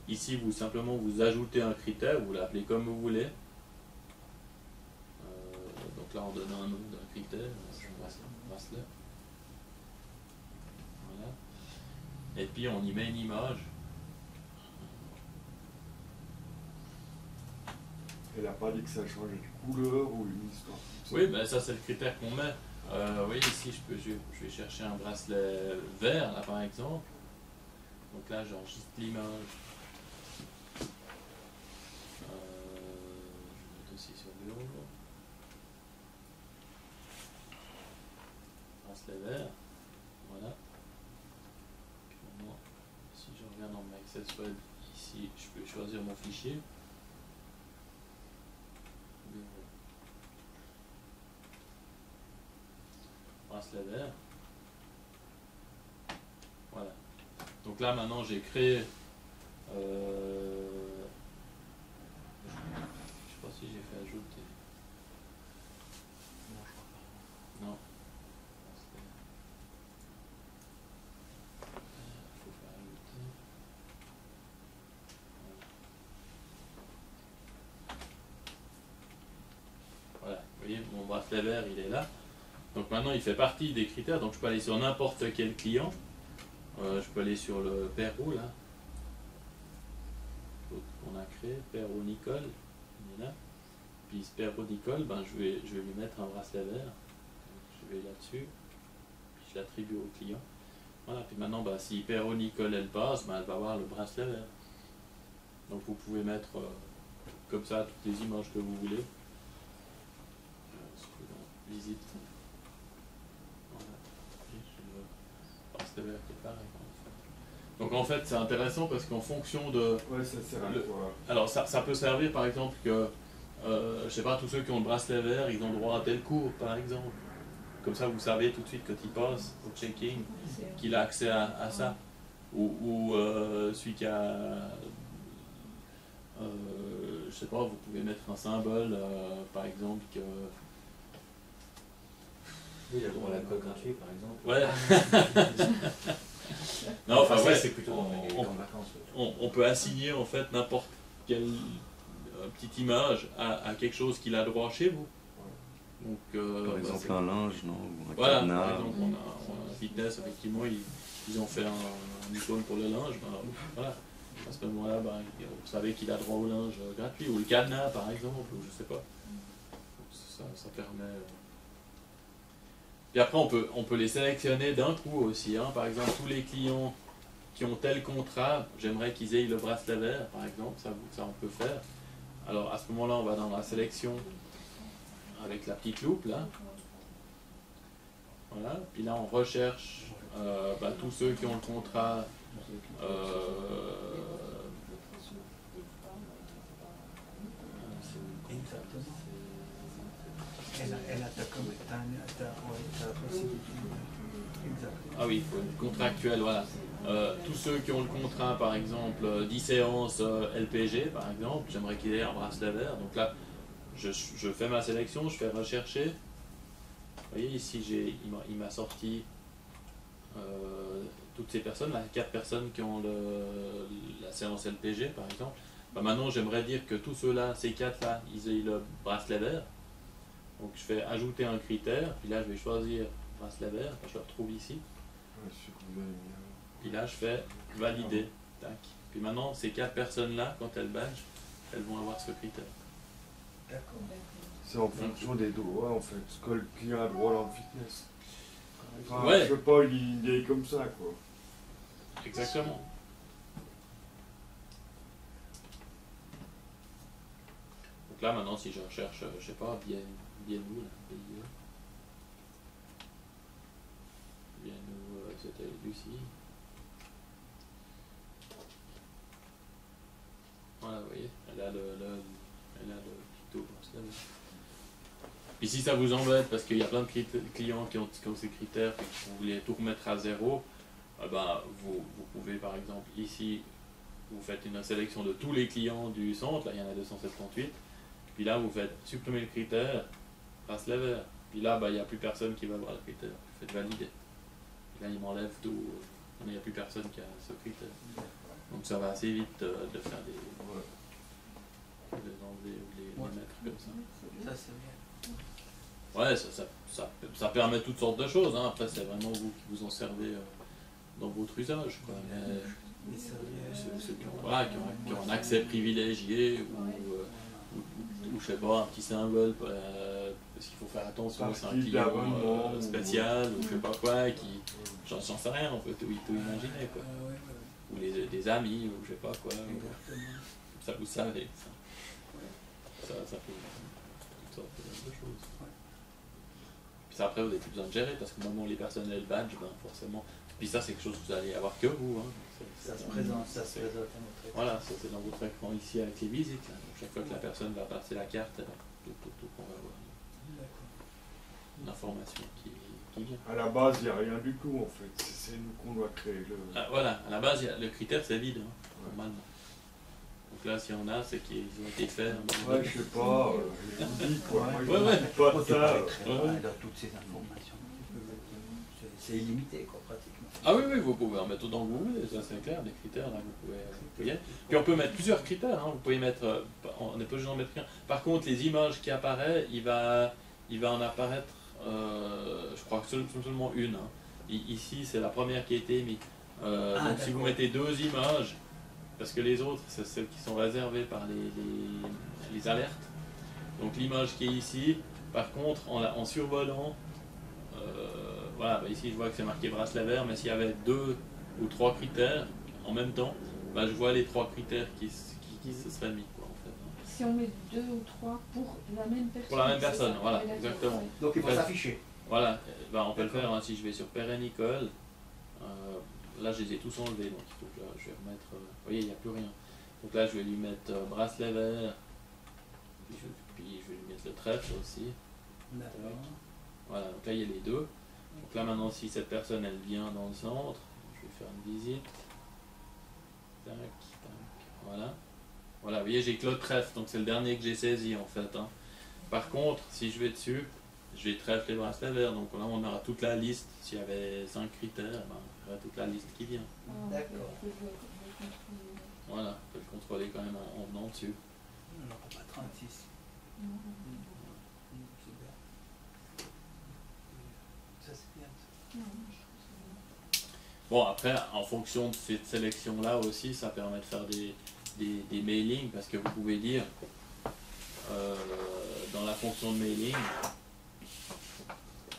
Ici, vous simplement vous ajoutez un critère, vous l'appelez comme vous voulez. Donc là, on donne un nom d'un critère, bracelet. Voilà. Et puis on y met une image. Elle n'a pas dit que ça changeait de couleur ou une histoire. Oui, ben ça c'est le critère qu'on met. Vous voyez ici, je vais chercher un bracelet vert là par exemple. Donc là j'enregistre l'image. Je vais mettre aussi sur le bureau. Bracelet vert. Voilà. Maintenant, si je reviens dans My Access Web, ici je peux choisir mon fichier. Bracelet vert. Voilà. Donc là maintenant j'ai créé. Je sais pas si j'ai fait ajouter. Non, je crois pas. Non. Faut faire ajouter. Voilà. Vous voyez, mon bracelet vert il est là. Donc maintenant il fait partie des critères, donc je peux aller sur n'importe quel client. Je peux aller sur le Pérou là, qu'on a créé, Pérou Nicole, il est là. Puis ce Pérou Nicole, ben, je vais lui mettre un bracelet vert. Donc, je vais là-dessus, puis je l'attribue au client. Voilà, puis maintenant ben, si Pérou Nicole elle passe, ben, elle va avoir le bracelet vert. Donc vous pouvez mettre comme ça toutes les images que vous voulez. Visite. Bracelet vert qui est pareil. Donc en fait c'est intéressant parce qu'en fonction de... Ouais, ça sert à quoi? Alors ça peut servir par exemple que, je sais pas, tous ceux qui ont le bracelet vert, ils ont droit à tel cours par exemple. Comme ça vous savez tout de suite quand il passe au checking qu'il a accès à ça. Ou celui qui a... je sais pas, vous pouvez mettre un symbole par exemple que... Oui, il a droit à l'alcool gratuit par exemple. Ouais. Non, enfin ouais, c'est plutôt dans les vacances. On peut assigner en fait n'importe quelle petite image à quelque chose qu'il a droit chez vous. Donc, par exemple un linge, non? Ou un voilà, cadenas. par exemple on a un fitness, effectivement ils ont fait un icône pour le linge, ben, voilà. À ce moment-là, ben, vous savez qu'il a droit au linge gratuit, ou le cadenas par exemple, ou je sais pas. Ça permet... Puis après, on peut les sélectionner d'un coup aussi. Hein. Par exemple, tous les clients qui ont tel contrat, j'aimerais qu'ils aient le bracelet vert, par exemple. Ça on peut faire. Alors, à ce moment-là, on va dans la sélection avec la petite loupe, là. Voilà. Puis là, on recherche tous ceux qui ont le contrat. Elle a ta possibilité. Ah oui, contractuel, voilà. Tous ceux qui ont le contrat, par exemple, 10 séances LPG, par exemple, j'aimerais qu'il ait un bracelet vert. Donc là, je fais ma sélection, je fais rechercher. Vous voyez, ici, il m'a sorti toutes ces personnes, là, 4 personnes qui ont la séance LPG, par exemple. Maintenant, j'aimerais dire que tous ceux-là, ces 4-là, ils aient le bracelet vert. Donc je fais ajouter un critère, puis là je vais choisir bracelet vert, je le retrouve ici. Puis là je fais valider. Tac. Puis maintenant ces 4 personnes-là, quand elles badge, elles vont avoir ce critère. D'accord. C'est en fonction des droits en fait, ce que le client a droit dans le fitness. Enfin, ouais. Je veux pas une idée comme ça quoi. Exactement. Donc là maintenant si je recherche, je sais pas, Biennou là, Biennou, c'était Lucie. Voilà, vous voyez, elle a le picto. Puis si ça vous embête, parce qu'il y a plein de clients qui ont ces critères et que vous voulez tout remettre à zéro, ben, vous pouvez par exemple ici, vous faites une sélection de tous les clients du centre, là il y en a 278, puis là vous faites supprimer le critère, bracelet vert, puis là ben, il n'y a plus personne qui va voir le critère, vous faites valider. Et là il m'enlève tout, il n'y a plus personne qui a ce critère. Donc ça va assez vite de faire des enlever ou les mettre comme ça. Ça c'est bien. Ouais, ça permet toutes sortes de choses. Hein. Après, c'est vraiment vous qui vous en servez dans votre usage. Quoi. Mais ceux qui ont un accès privilégié ou je sais pas, un petit symbole parce qu'il faut faire attention, c'est un client spécial ou je sais pas quoi, qui j'en sais rien, on peut tout imaginer. Quoi. Ou des amis ou je sais pas quoi. Ça vous savez. Ça fait toutes sortes de choses. Puis après, vous n'avez plus besoin de gérer parce que au moment où les personnes elles badge, ben forcément. Puis ça, c'est quelque chose que vous allez avoir que vous. Hein. Ça se présente à notre écran. Voilà, c'est dans votre écran ici avec les visites. Là. Donc, chaque fois que la personne va passer la carte, on va avoir une information qui vient. À la base, il n'y a rien du tout en fait. C'est nous qu'on doit créer le. Ah, voilà, à la base, le critère c'est vide, hein, normalement. Donc là, s'il y en a, c'est qu'ils ont été faits. Ouais, je sais pas, je vous dis quoi. Moi, je ouais. pas de ça. Toutes ces informations. C'est illimité, quoi, pratiquement. Ah oui, vous pouvez en mettre autant que vous voulez, ça c'est clair, des critères, là, vous pouvez. Puis on peut mettre plusieurs critères, hein, vous pouvez mettre. On n'est pas obligé d'en mettre qu'un. Par contre, les images qui apparaissent, il va en apparaître, je crois que seulement une. Hein. Ici, c'est la première qui a été émise. Donc si vous mettez 2 images, parce que les autres, c'est celles qui sont réservées par les alertes. Donc l'image qui est ici, par contre, en survolant, voilà, bah ici je vois que c'est marqué bracelet vert, mais s'il y avait 2 ou 3 critères en même temps, bah je vois les 3 critères qui se seraient mis. Quoi, en fait. Si on met 2 ou 3 pour la même personne. Pour la même personne, voilà, exactement. Donc il faut s'afficher. Voilà, bah, on peut le faire hein, si je vais sur Père et Nicole. Là je les ai tous enlevés, donc il faut que je vais remettre. Vous voyez, il n'y a plus rien. Donc là je vais lui mettre bracelet vert, puis je vais lui mettre le trèfle aussi. Voilà, donc là il y a les 2. Donc là maintenant si cette personne elle vient dans le centre, je vais faire une visite. Tac, tac, voilà. Voilà, vous voyez j'ai que le trèfle, donc c'est le dernier que j'ai saisi en fait. Hein. Par contre, si je vais dessus, je vais trèfle les bracelets verts, donc là on aura toute la liste. S'il y avait 5 critères, ben, on aura toute la liste qui vient. D'accord. Voilà, on peut le contrôler quand même en venant dessus. On n'aura pas 36. Ça c'est bien. Bon après, en fonction de cette sélection-là aussi, ça permet de faire des mailings, parce que vous pouvez dire, dans la fonction de mailing,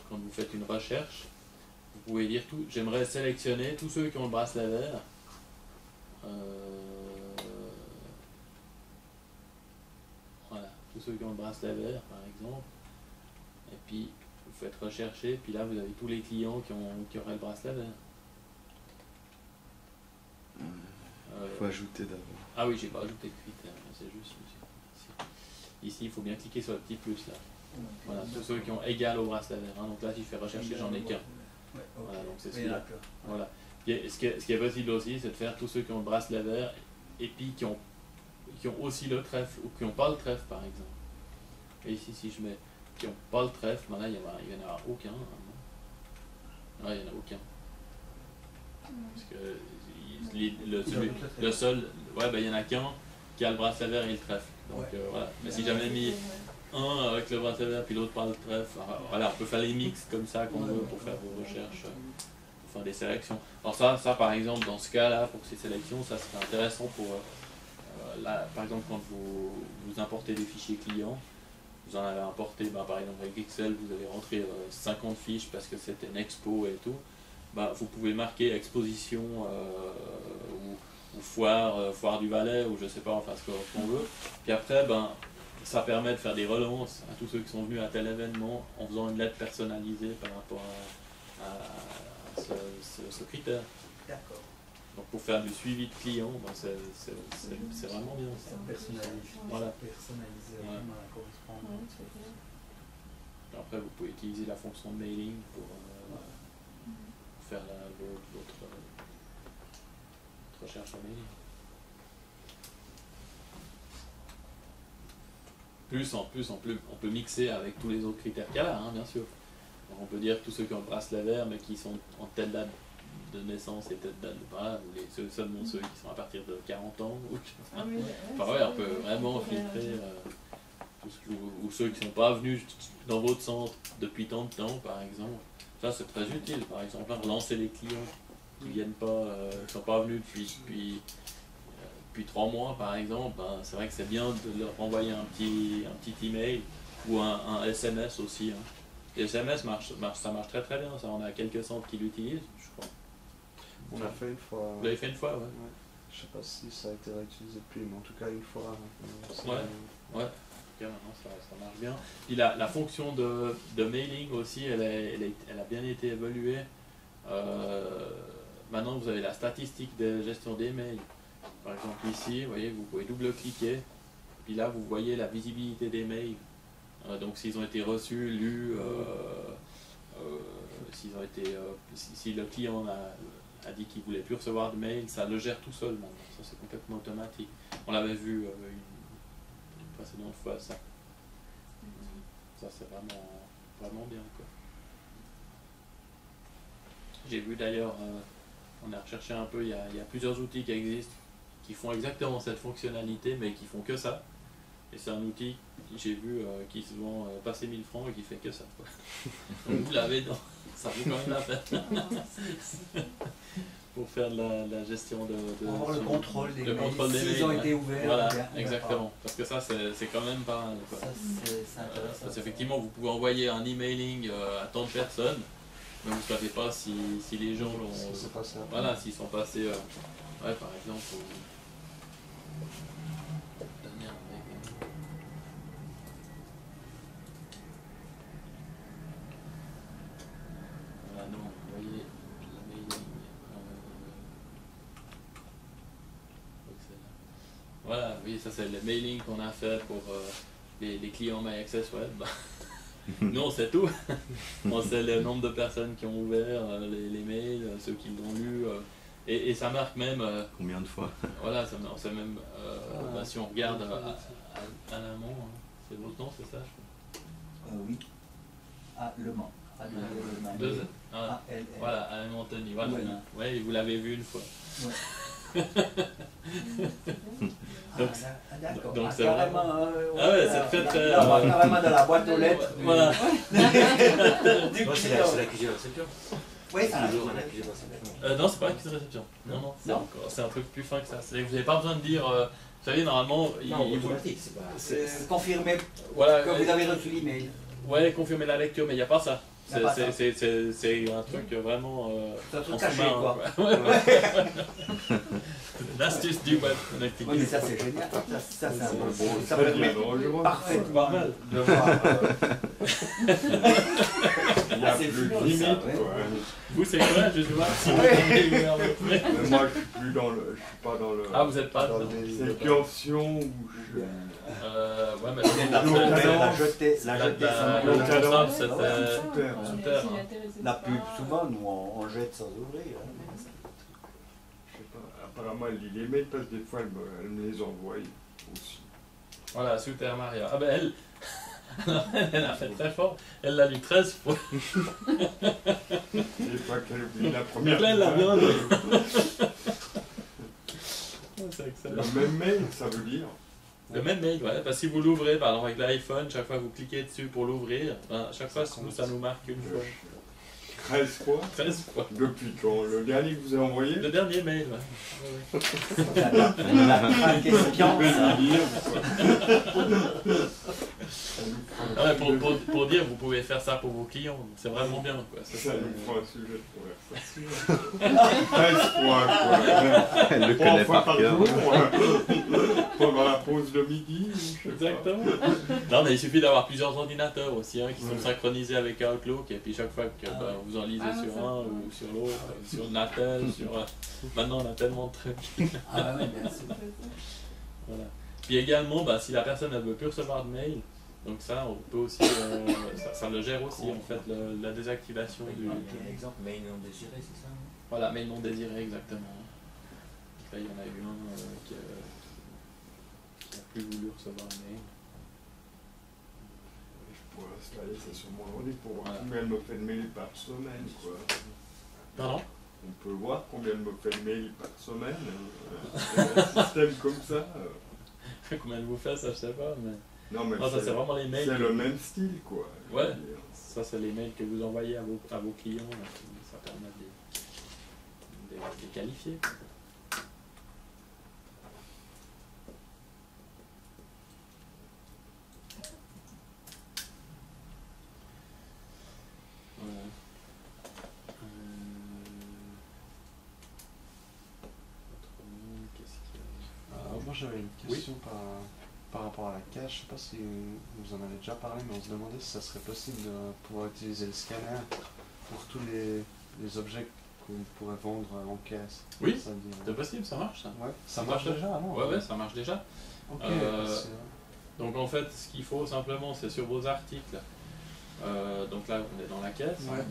quand vous faites une recherche, vous pouvez dire tout. J'aimerais sélectionner tous ceux qui ont le bracelet vert. Voilà, tous ceux qui ont le bracelet vert par exemple. Et puis vous faites rechercher, puis là vous avez tous les clients qui auraient le bracelet vert. Il faut ajouter d'abord. Ah oui, j'ai pas ajouté de critères, c'est juste ici. Il faut bien cliquer sur le petit plus là. Voilà, tous ceux qui ont égal au bracelet vert. Hein. Donc là, si je fais rechercher, j'en ai qu'un. Voilà, donc c'est celui-là. Voilà. Ce qui est possible aussi, c'est de faire tous ceux qui ont le bracelet vert et puis qui ont aussi le trèfle ou qui n'ont pas le trèfle par exemple. Et ici, si je mets qui n'ont pas le trèfle, ben là, il n'y en a aucun. Là, il n'y en a aucun. Parce que le seul, ouais, ben, il n'y en a qu'un qui a le bracelet vert et le trèfle. Donc voilà. Mais si j'avais mis un avec le bras sévère puis l'autre par le trèfle. Voilà, on peut faire les mix comme ça qu'on veut pour faire vos recherches, pour faire des sélections. Alors ça par exemple, dans ce cas-là, pour ces sélections, ça serait intéressant pour, là, par exemple, quand vous importez des fichiers clients, vous en avez importé, par exemple avec Excel, vous avez rentré 50 fiches parce que c'était une expo et tout, vous pouvez marquer exposition ou foire du Valais, ou je sais pas, enfin ce qu'on veut. Puis après, ça permet de faire des relances à tous ceux qui sont venus à tel événement en faisant une lettre personnalisée par rapport à ce critère. D'accord. Donc pour faire du suivi de clients, c'est vraiment bien ça. Voilà. Personnaliser vraiment la correspondance. Après vous pouvez utiliser la fonction de mailing pour faire votre recherche en mailing. On peut mixer avec tous les autres critères qu'il y a là, bien sûr. Alors, on peut dire que tous ceux qui ont le bracelet vert mais qui sont en telle date de naissance et telle date de seulement ceux qui sont à partir de 40 ans. On peut vraiment filtrer ou ceux qui ne sont pas venus dans votre centre depuis tant de temps, par exemple. Ça c'est très utile, par exemple, relancer les clients qui viennent pas, qui sont pas venus depuis 3 mois par exemple, c'est vrai que c'est bien de leur envoyer un petit email ou un SMS aussi. Les SMS ça marche très très bien, ça, on a quelques centres qui l'utilisent, je crois. On l'a fait une fois. Vous l'avez fait une fois, ouais. Je sais pas si ça a été réutilisé depuis, mais en tout cas une fois. Ouais. Maintenant ça marche bien. Puis la fonction de mailing aussi, elle a bien été évoluée. Maintenant vous avez la statistique de gestion des mails. Par exemple ici, vous voyez, vous pouvez double-cliquer, puis là vous voyez la visibilité des mails. Donc s'ils ont été reçus, lus, si le client a dit qu'il ne voulait plus recevoir de mails, ça le gère tout seul maintenant. Ça c'est complètement automatique. On l'avait vu une précédente fois ça. Ça c'est vraiment bien, quoi. J'ai vu d'ailleurs, on a recherché un peu, il y a plusieurs outils qui existent qui font exactement cette fonctionnalité mais qui font que ça. Et c'est un outil, j'ai vu, qui se vend passer 1000 francs et qui fait que ça, quoi. Donc vous l'avez, ça vaut quand même la peine. Pour faire de la gestion pour avoir le contrôle des mails, s'ils ont été ouverts. Voilà, exactement. Parce que ça, c'est quand même pas mal, quoi. Ça, c'est intéressant. Parce qu'effectivement, vous pouvez envoyer un emailing à tant de personnes, mais vous ne savez pas si les gens l'ont... Voilà, s'ils sont passés... par exemple... Voilà, oui, ça c'est le mailing qu'on a fait pour les clients MyAccessWeb. Nous on sait tout. On sait le nombre de personnes qui ont ouvert les mails, ceux qui l'ont lu. Et ça marque même... combien de fois? Voilà, on sait même... si on regarde à l'amont, c'est votre nom, c'est ça? Oui. Le Mans. Voilà, Alain Anthony. Voilà. Ouais, vous l'avez vu une fois. Ouais. donc c'est carrément, c'est très carrément dans la boîte aux lettres. Voilà. C'est la cuisine réception. Oui, c'est toujours un accusé réception. Non, c'est pas l'accusé réception. Non. C'est un truc plus fin que ça. Vous n'avez pas besoin de dire. Vous savez, normalement, c'est confirmer que vous avez reçu l'email. Ouais, confirmer la lecture, mais il n'y a pas ça. C'est un truc vraiment... c'est un truc caché, quoi. L'astuce du web. Oui, mais ça c'est génial. Ça permet parfaitement de voir... Il y a plus de limite, quoi. Vous, c'est quoi? Je sais pas si vous mais moi, je suis pas dans le... Ah, vous n'êtes pas dans le... C'est quelle option où je... ouais, mais la jetée, c'était super. La pub, souvent, nous, on jette sans ouvrir. Je sais pas, apparemment, elle lit les mails parce que des fois, elle me les envoie aussi. Voilà, Super Maria. Ah ben elle a fait très fort. Elle l'a lu 13 fois. Des fois qu'elle oublie la première fois. Donc là, elle l'a bien lu. C'est excellent. Le même mail, ça veut dire. Le même mail, ouais. Parce que si vous l'ouvrez, par exemple avec l'iPhone, chaque fois que vous cliquez dessus pour l'ouvrir, chaque fois ça nous marque une fois. 13 fois 13 fois. Depuis quand? Le dernier que vous avez envoyé? Le dernier mail, ouais. Pour dire, vous pouvez faire ça pour vos clients, c'est vraiment bien. Quoi. Ça nous fera un sujet de conversation. 13 fois, quoi. Elle le connaît par cœur. Pendant la pause de midi. Exactement. Non, mais il suffit d'avoir plusieurs ordinateurs aussi, qui sont synchronisés avec Outlook, et puis chaque fois que vous en lisez sur un ou sur l'autre, sur Natel, sur... Maintenant, on a tellement de trucs. Ah ouais, bien sûr. Voilà. Puis également, si la personne ne veut plus recevoir de mail, donc ça, on peut aussi, ça le gère aussi, en fait, la désactivation du... Exemple, mail non désiré, c'est ça? Voilà, mail non désiré, exactement. Donc là, il y en a eu un qui n'a plus voulu recevoir un mail. Je pourrais installer ça sur mon ordi pour voir combien elle me fait de mails par semaine, quoi. Pardon? On peut voir combien elle me fait de mails par semaine. Un système comme ça. Combien elle vous fait, ça, je sais pas, mais... Non, mais ça, c'est vraiment les mails. C'est le même style, quoi. Ouais, ça, c'est les mails que vous envoyez à vos clients. Là, ça permet de les qualifier. Voilà. Qu'est-ce qu'il y a? Alors, moi, j'avais une question par rapport à la cache. Je ne sais pas si vous en avez déjà parlé, mais on se demandait si ça serait possible de pouvoir utiliser le scanner pour tous les objets qu'on pourrait vendre en caisse. Oui, c'est possible, ça marche ça. Ouais, ça marche déjà, non? Ouais, ça marche déjà. Ok. Donc en fait, ce qu'il faut simplement, c'est sur vos articles. Donc là, on est dans la caisse. Ouais.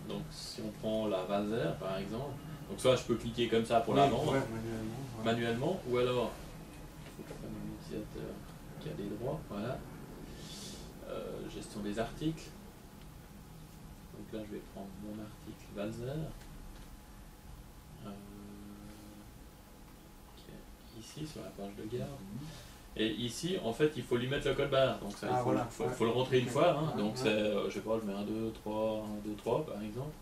Donc si on prend la Valzer par exemple, donc soit je peux cliquer comme ça pour la vendre, manuellement, ou alors il faut que je prenne un utilisateur qui a des droits, voilà. Gestion des articles. Donc là je vais prendre mon article Valzer. Ici sur la page de garde. Et ici, en fait, il faut lui mettre le code barre. Donc ça, il faut le rentrer une fois. Hein. Donc c'est, je sais pas, je mets 1, 2, 3, 1, 2, 3 par exemple.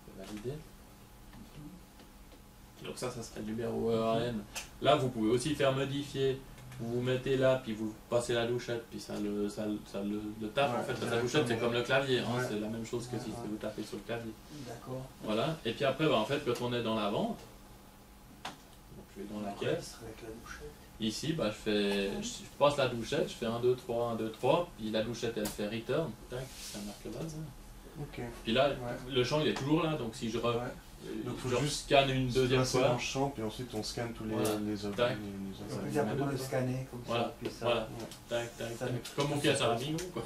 Je vais valider. Donc ça serait le numéro EAN. Là, vous pouvez aussi faire modifier. Vous mettez là, puis vous passez la douchette, puis ça le tape. En fait, la douchette, c'est comme le clavier. Hein. C'est la même chose que si vous tapez sur le clavier. D'accord. Voilà. Et puis après, en fait, quand on est dans la vente, donc je vais dans la caisse. Avec la douchette. Ici, je passe la douchette, je fais 1, 2, 3, 1, 2, 3, puis la douchette elle fait return, tac, ça marque le base. Ok. Puis là, le champ il est toujours là, donc si je, donc je juste scanne une deuxième fois. Dans le champ, puis ensuite on scanne tous les objets. Tac. Vous avez le scanner comme ça, puis ça. Voilà, tac, tac, tac. Comme on fait à bingo, quoi.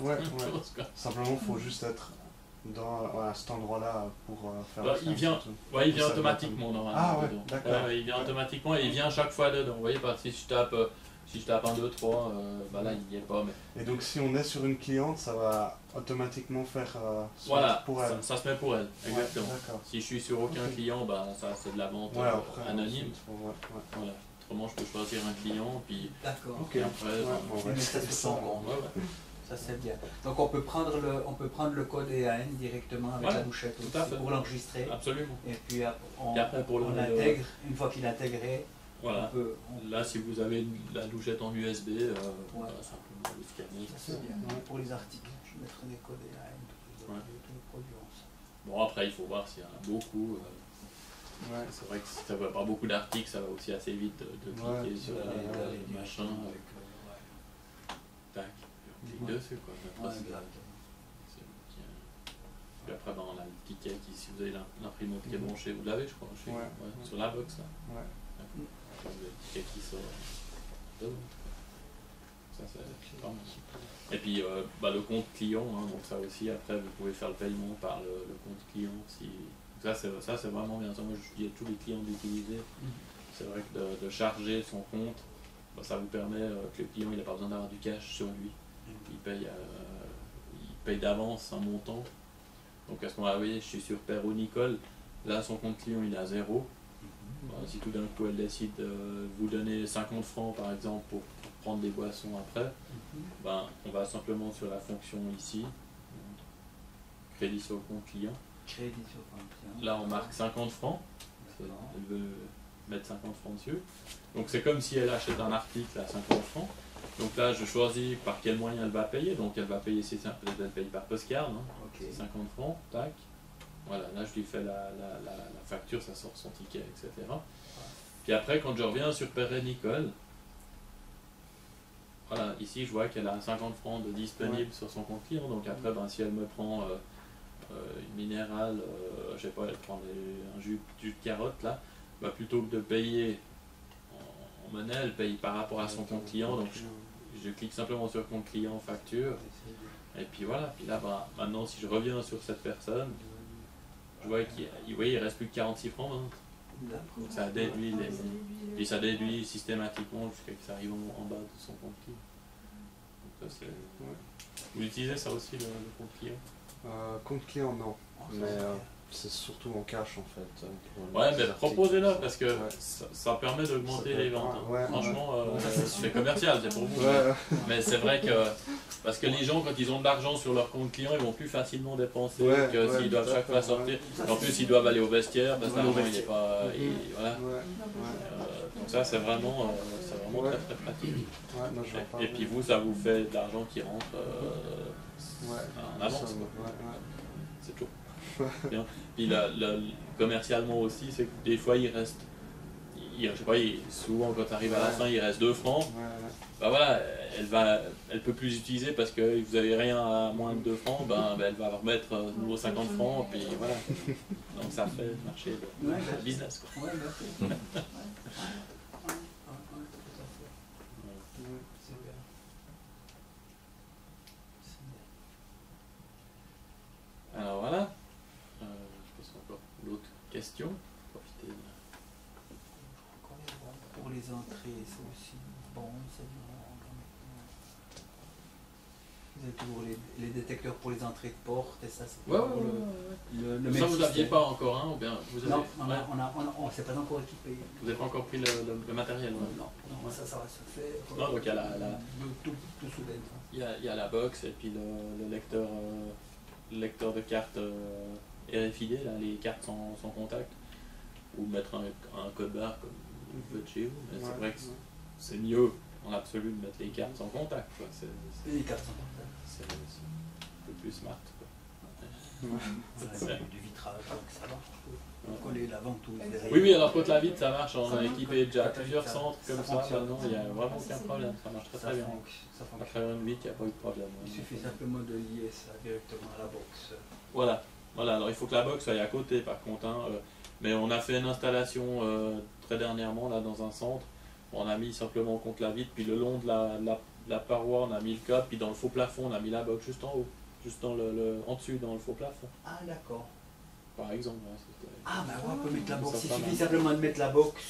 Simplement, il faut juste être à cet endroit-là pour faire il vient automatiquement normalement. Ah ouais, d'accord. Il vient automatiquement et il vient chaque fois dedans. Vous voyez, si je tape 1, 2, 3, là il n'y est pas. Mais... Et donc si on est sur une cliente, ça va automatiquement faire pour elle. Ça se met pour elle, exactement. Si je suis sur aucun client, ça c'est de la vente anonyme. Voilà. Autrement, je peux choisir un client, puis après, ça se sent bon. Ça c'est bien. Donc on peut prendre le code EAN directement avec la douchette aussi pour l'enregistrer. Absolument. Et puis on l'intègre. Une fois qu'il est intégré, voilà. Là si vous avez la douchette en USB, simplement le scanner. Ça c'est bien. Pour les articles, je mettrai des codes EAN pour tous les produits. Bon après il faut voir s'il y en a beaucoup. C'est vrai que si ça ne va pas beaucoup d'articles, ça va aussi assez vite de cliquer sur les machins. Tac. Clique dessus quoi. Puis après on a le ticket qui, si vous avez l'imprimante qui est branchée, vous l'avez je crois, sur la box là. Vous avez le ticket qui sort. Ça c'est pas mal. Et puis le compte client, donc ça aussi après vous pouvez faire le paiement par le compte client. Ça c'est vraiment bien. Moi je dis à tous les clients d'utiliser. C'est vrai que de charger son compte, ça vous permet que le client il n'a pas besoin d'avoir du cash sur lui. Il paye d'avance un montant. Donc à ce moment-là, vous voyez, je suis sur Père ou Nicole, là son compte client il est à 0. Si tout d'un coup elle décide de vous donner 50 francs par exemple pour prendre des boissons après, ben, on va simplement sur la fonction ici, crédit sur compte client. Crédit sur compte client. Là, on marque 50 francs. Elle veut mettre 50 francs dessus. Donc c'est comme si elle achète un article à 50 francs. Donc là, je choisis par quel moyen elle va payer. Donc elle va payer, peut-être elle paye par postcard, hein. Okay. 50 francs, tac. Voilà, là je lui fais la facture, ça sort son ticket, etc. Puis après, quand je reviens sur Père et Nicole, voilà, ici je vois qu'elle a 50 francs de disponible sur son compte client. Donc après, ben, si elle me prend une minérale, je sais pas, elle prend un jus de carotte là, bah, plutôt que de payer en monnaie, elle paye par rapport à son compte client. Donc je clique simplement sur compte client, facture, et puis voilà. Puis là, bah, maintenant, si je reviens sur cette personne, je vois qu'il reste plus que 46 francs maintenant. Donc ça déduit puis ça déduit systématiquement jusqu'à ce que ça arrive en bas de son compte client. Donc ça, vous utilisez ça aussi, le compte client? Compte client, non. Mais c'est surtout en cash en fait. Ouais, mais proposez-le parce que ça permet d'augmenter les ventes. Franchement, c'est commercial, c'est pour vous. Mais c'est vrai que, parce que les gens, quand ils ont de l'argent sur leur compte client, ils vont plus facilement dépenser que s'ils doivent chaque fois sortir. En plus, ils doivent aller au vestiaire parce que l'argent il n'est pas. Voilà. Donc ça, c'est vraiment très très pratique. Et puis vous, ça vous fait de l'argent qui rentre en avance. C'est toujours. Bien. Puis commercialement aussi, c'est que des fois il reste, je sais pas, souvent quand tu arrives à la fin, il reste 2 francs. Bah voilà, elle peut plus utiliser parce que vous avez rien à moins de 2 francs, ben elle va remettre nouveau 50 francs, puis voilà. Donc ça fait marcher le business, quoi. Alors voilà. D'autres questions? Profitez. Pour les entrées, c'est aussi bon. Vous avez toujours les détecteurs pour les entrées de porte et ça, c'est le même. Ça, vous n'aviez pas encore, hein, ou bien vous avez... Non, on ne s'est pas encore équipé. Vous n'avez pas encore pris le matériel? Non, ça va se faire. Non, donc il y a tout soudainement. Il y a la box et puis le lecteur de cartes RFID, là, les cartes sans contact, ou mettre un code barre comme vous faites chez vous. Mais c'est vrai que c'est mieux en absolu de mettre les cartes sans contact. Quoi. Les cartes sans contact. C'est un peu plus smart. Du vitrage, donc ça marche. On coller la ventouse derrière. Oui, alors quand la vitre ça marche, on a équipé déjà plusieurs centres comme ça. Maintenant, il n'y a vraiment aucun problème. Ça marche très bien. À travers une vitre, il n'y a pas eu de problème. Il suffit simplement de lier ça directement à la box. Voilà, alors il faut que la box aille à côté par contre, hein, mais on a fait une installation très dernièrement là dans un centre, on a mis simplement contre la vitre, puis le long de la paroi on a mis le câble, puis dans le faux plafond on a mis la box juste en haut, juste en dessus dans le faux plafond. Ah d'accord. Par exemple. Ah bah ouais, on peut mettre la box, il suffit simplement de mettre la box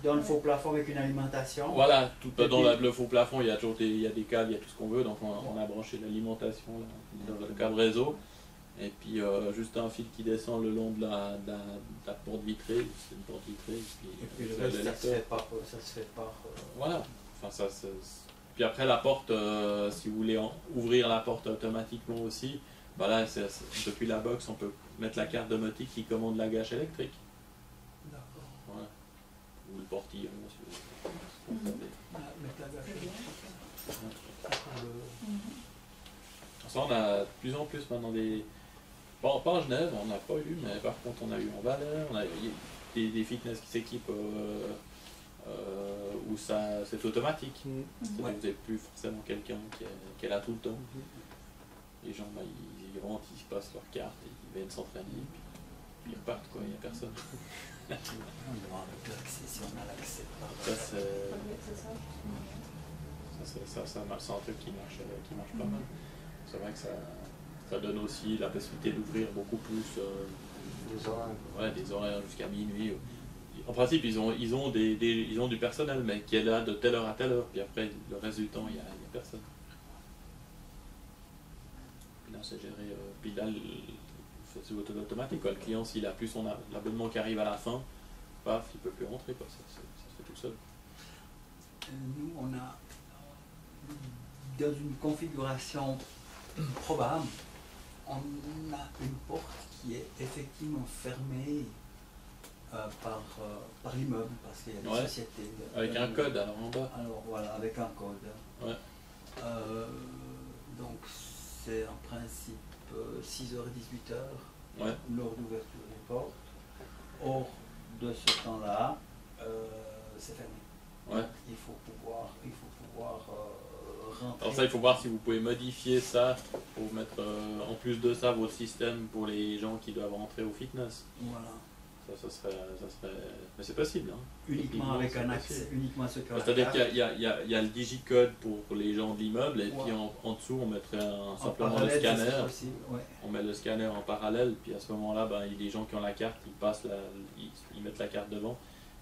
dans le faux plafond avec une alimentation. Voilà, tout dans le faux plafond il y a toujours des câbles, il y a tout ce qu'on veut, donc on a branché l'alimentation dans le câble réseau. Et puis juste un fil qui descend le long de la porte vitrée, c'est une porte vitrée. Et puis le reste, ça se fait par... Voilà. Enfin, puis après la porte, si vous voulez ouvrir la porte automatiquement aussi, bah là, depuis la box, on peut mettre la carte domotique qui commande la gâche électrique. D'accord. Voilà. Ou le portillon, si vous voulez. Mettre la gâche électrique. Ça, on a de plus en plus maintenant des... Pas en Genève, on n'a pas eu, mais par contre on a eu en Valais, on a eu des fitness qui s'équipent où c'est automatique. Vous n'avez plus forcément quelqu'un qui est là tout le temps. Les gens, ils rentrent, ils se passent leur carte, ils viennent s'entraîner, puis ils repartent, quoi, il n'y a personne. Si on a l'accès. C'est un truc qui marche pas mal. C'est vrai que ça donne aussi la possibilité d'ouvrir beaucoup plus des horaires jusqu'à minuit. En principe, ils ont du personnel, mais qui est là de telle heure à telle heure, puis après, le reste du temps, il n'y a personne. Puis là, c'est géré. Puis là, c'est automatique. Quoi. Le client, s'il a plus l'abonnement qui arrive à la fin, paf, il ne peut plus rentrer. Quoi. Ça se fait tout seul. Nous, on a dans une configuration probable, on a une porte qui est effectivement fermée par l'immeuble, parce qu'il y a des sociétés. Avec un code alors en bas. Alors voilà, avec un code. Ouais. Donc c'est en principe 6h et 18h, l'heure d'ouverture des portes. Hors de ce temps-là, c'est fermé. Ouais. Il faut pouvoir rentrer. Alors ça, il faut voir si vous pouvez modifier ça pour mettre en plus de ça votre système pour les gens qui doivent rentrer au fitness. Voilà. Ça serait... Mais c'est possible. Hein. Uniquement avec un accès, uniquement ce cas. C'est-à-dire qu'il y a le digicode pour les gens de l'immeuble et puis en dessous on mettrait simplement le scanner. On met le scanner en parallèle, puis à ce moment-là, ben, il y a des gens qui ont la carte, ils mettent la carte devant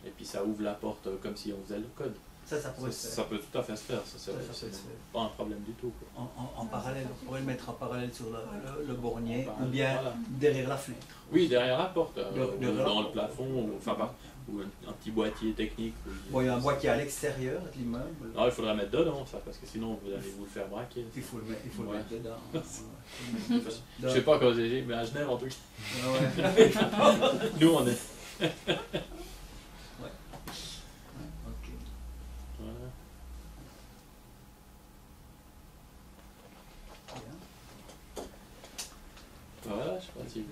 et puis ça ouvre la porte comme si on faisait le code. Ça peut tout à fait se faire, c'est pas un problème du tout. Quoi. En parallèle, on pourrait le mettre en parallèle sur le bornier ou bien derrière la fenêtre. Oui, derrière la porte, ou dans le plafond, ou un petit boîtier technique. Bon, il y a un boîtier à l'extérieur de l'immeuble. Non, il faudrait mettre dedans ça, parce que sinon vous allez vous le faire braquer. Il faut le mettre dedans. Je sais pas quand j'ai, mais à Genève en tout cas. Nous on est. Voilà, je sais pas si vous...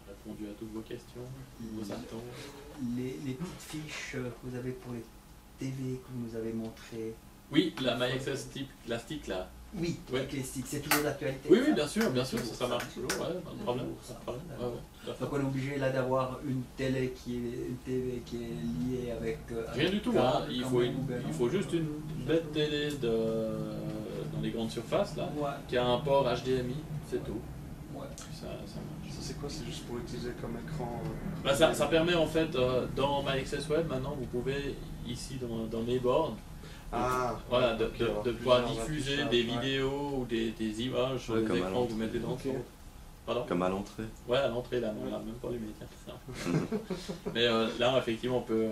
répondu à toutes vos questions, vos attentes. Les petites fiches que vous avez pour les TV que vous nous avez montrées. Oui, la MyAccess la stick là. Oui, avec les sticks, c'est toujours d'actualité. Oui, oui, bien sûr, ça marche toujours, pas de problème. Donc on est obligé là d'avoir une TV qui est liée avec... Rien du tout, hein. Il faut juste une bête télé dans les grandes surfaces là, qui a un port HDMI, c'est tout. Ça marche. C'est quoi? C'est juste pour utiliser comme écran ça permet en fait, dans MyAccess Web, maintenant vous pouvez, ici dans mes bornes, de pouvoir diffuser des vidéos ou des images sur les écrans que vous mettez dans le fond. Pardon? Comme à l'entrée. Ouais, à l'entrée là, on l'a même pas allumé, tiens. Mais là, effectivement, on peut...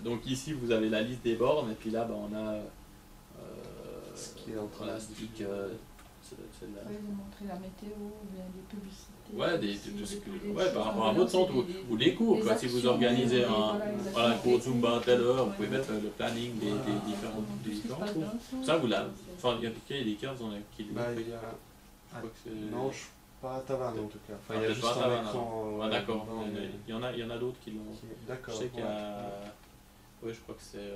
donc ici, vous avez la liste des bornes, et puis là, on a... ce qui est en train la stick... Ils ont montré la météo, des publicités. Par rapport à votre centre ou les cours. Quoi. Si vous organisez un cours Zumba à telle heure, vous pouvez mettre le planning des différents cours. Ça, vous l'avez. Enfin, il y a des cas qui non, je suis pas à Tavannes en tout cas. Enfin, il y a juste un écran. D'accord. Il y en a d'autres qui l'ont. D'accord. Je sais qu'il y a... Oui, je crois que c'est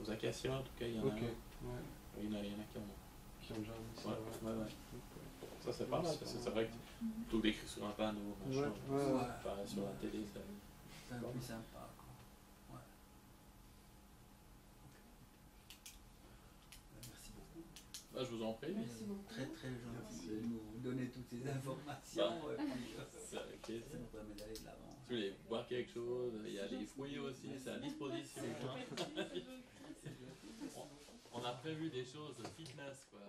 aux Acacias en tout cas, il y en a. Il y en a qui en ont. Ça c'est pas mal, parce que c'est vrai que tout décrit sur un panneau, machin, sur la télé, c'est un peu plus sympa. Merci beaucoup. Je vous en prie. Merci beaucoup. Très gentil de nous donner toutes ces informations. Ça nous permet d'aller de l'avant. Si vous voulez boire quelque chose, il y a des fruits aussi, c'est à disposition. On a prévu des choses fitness, quoi.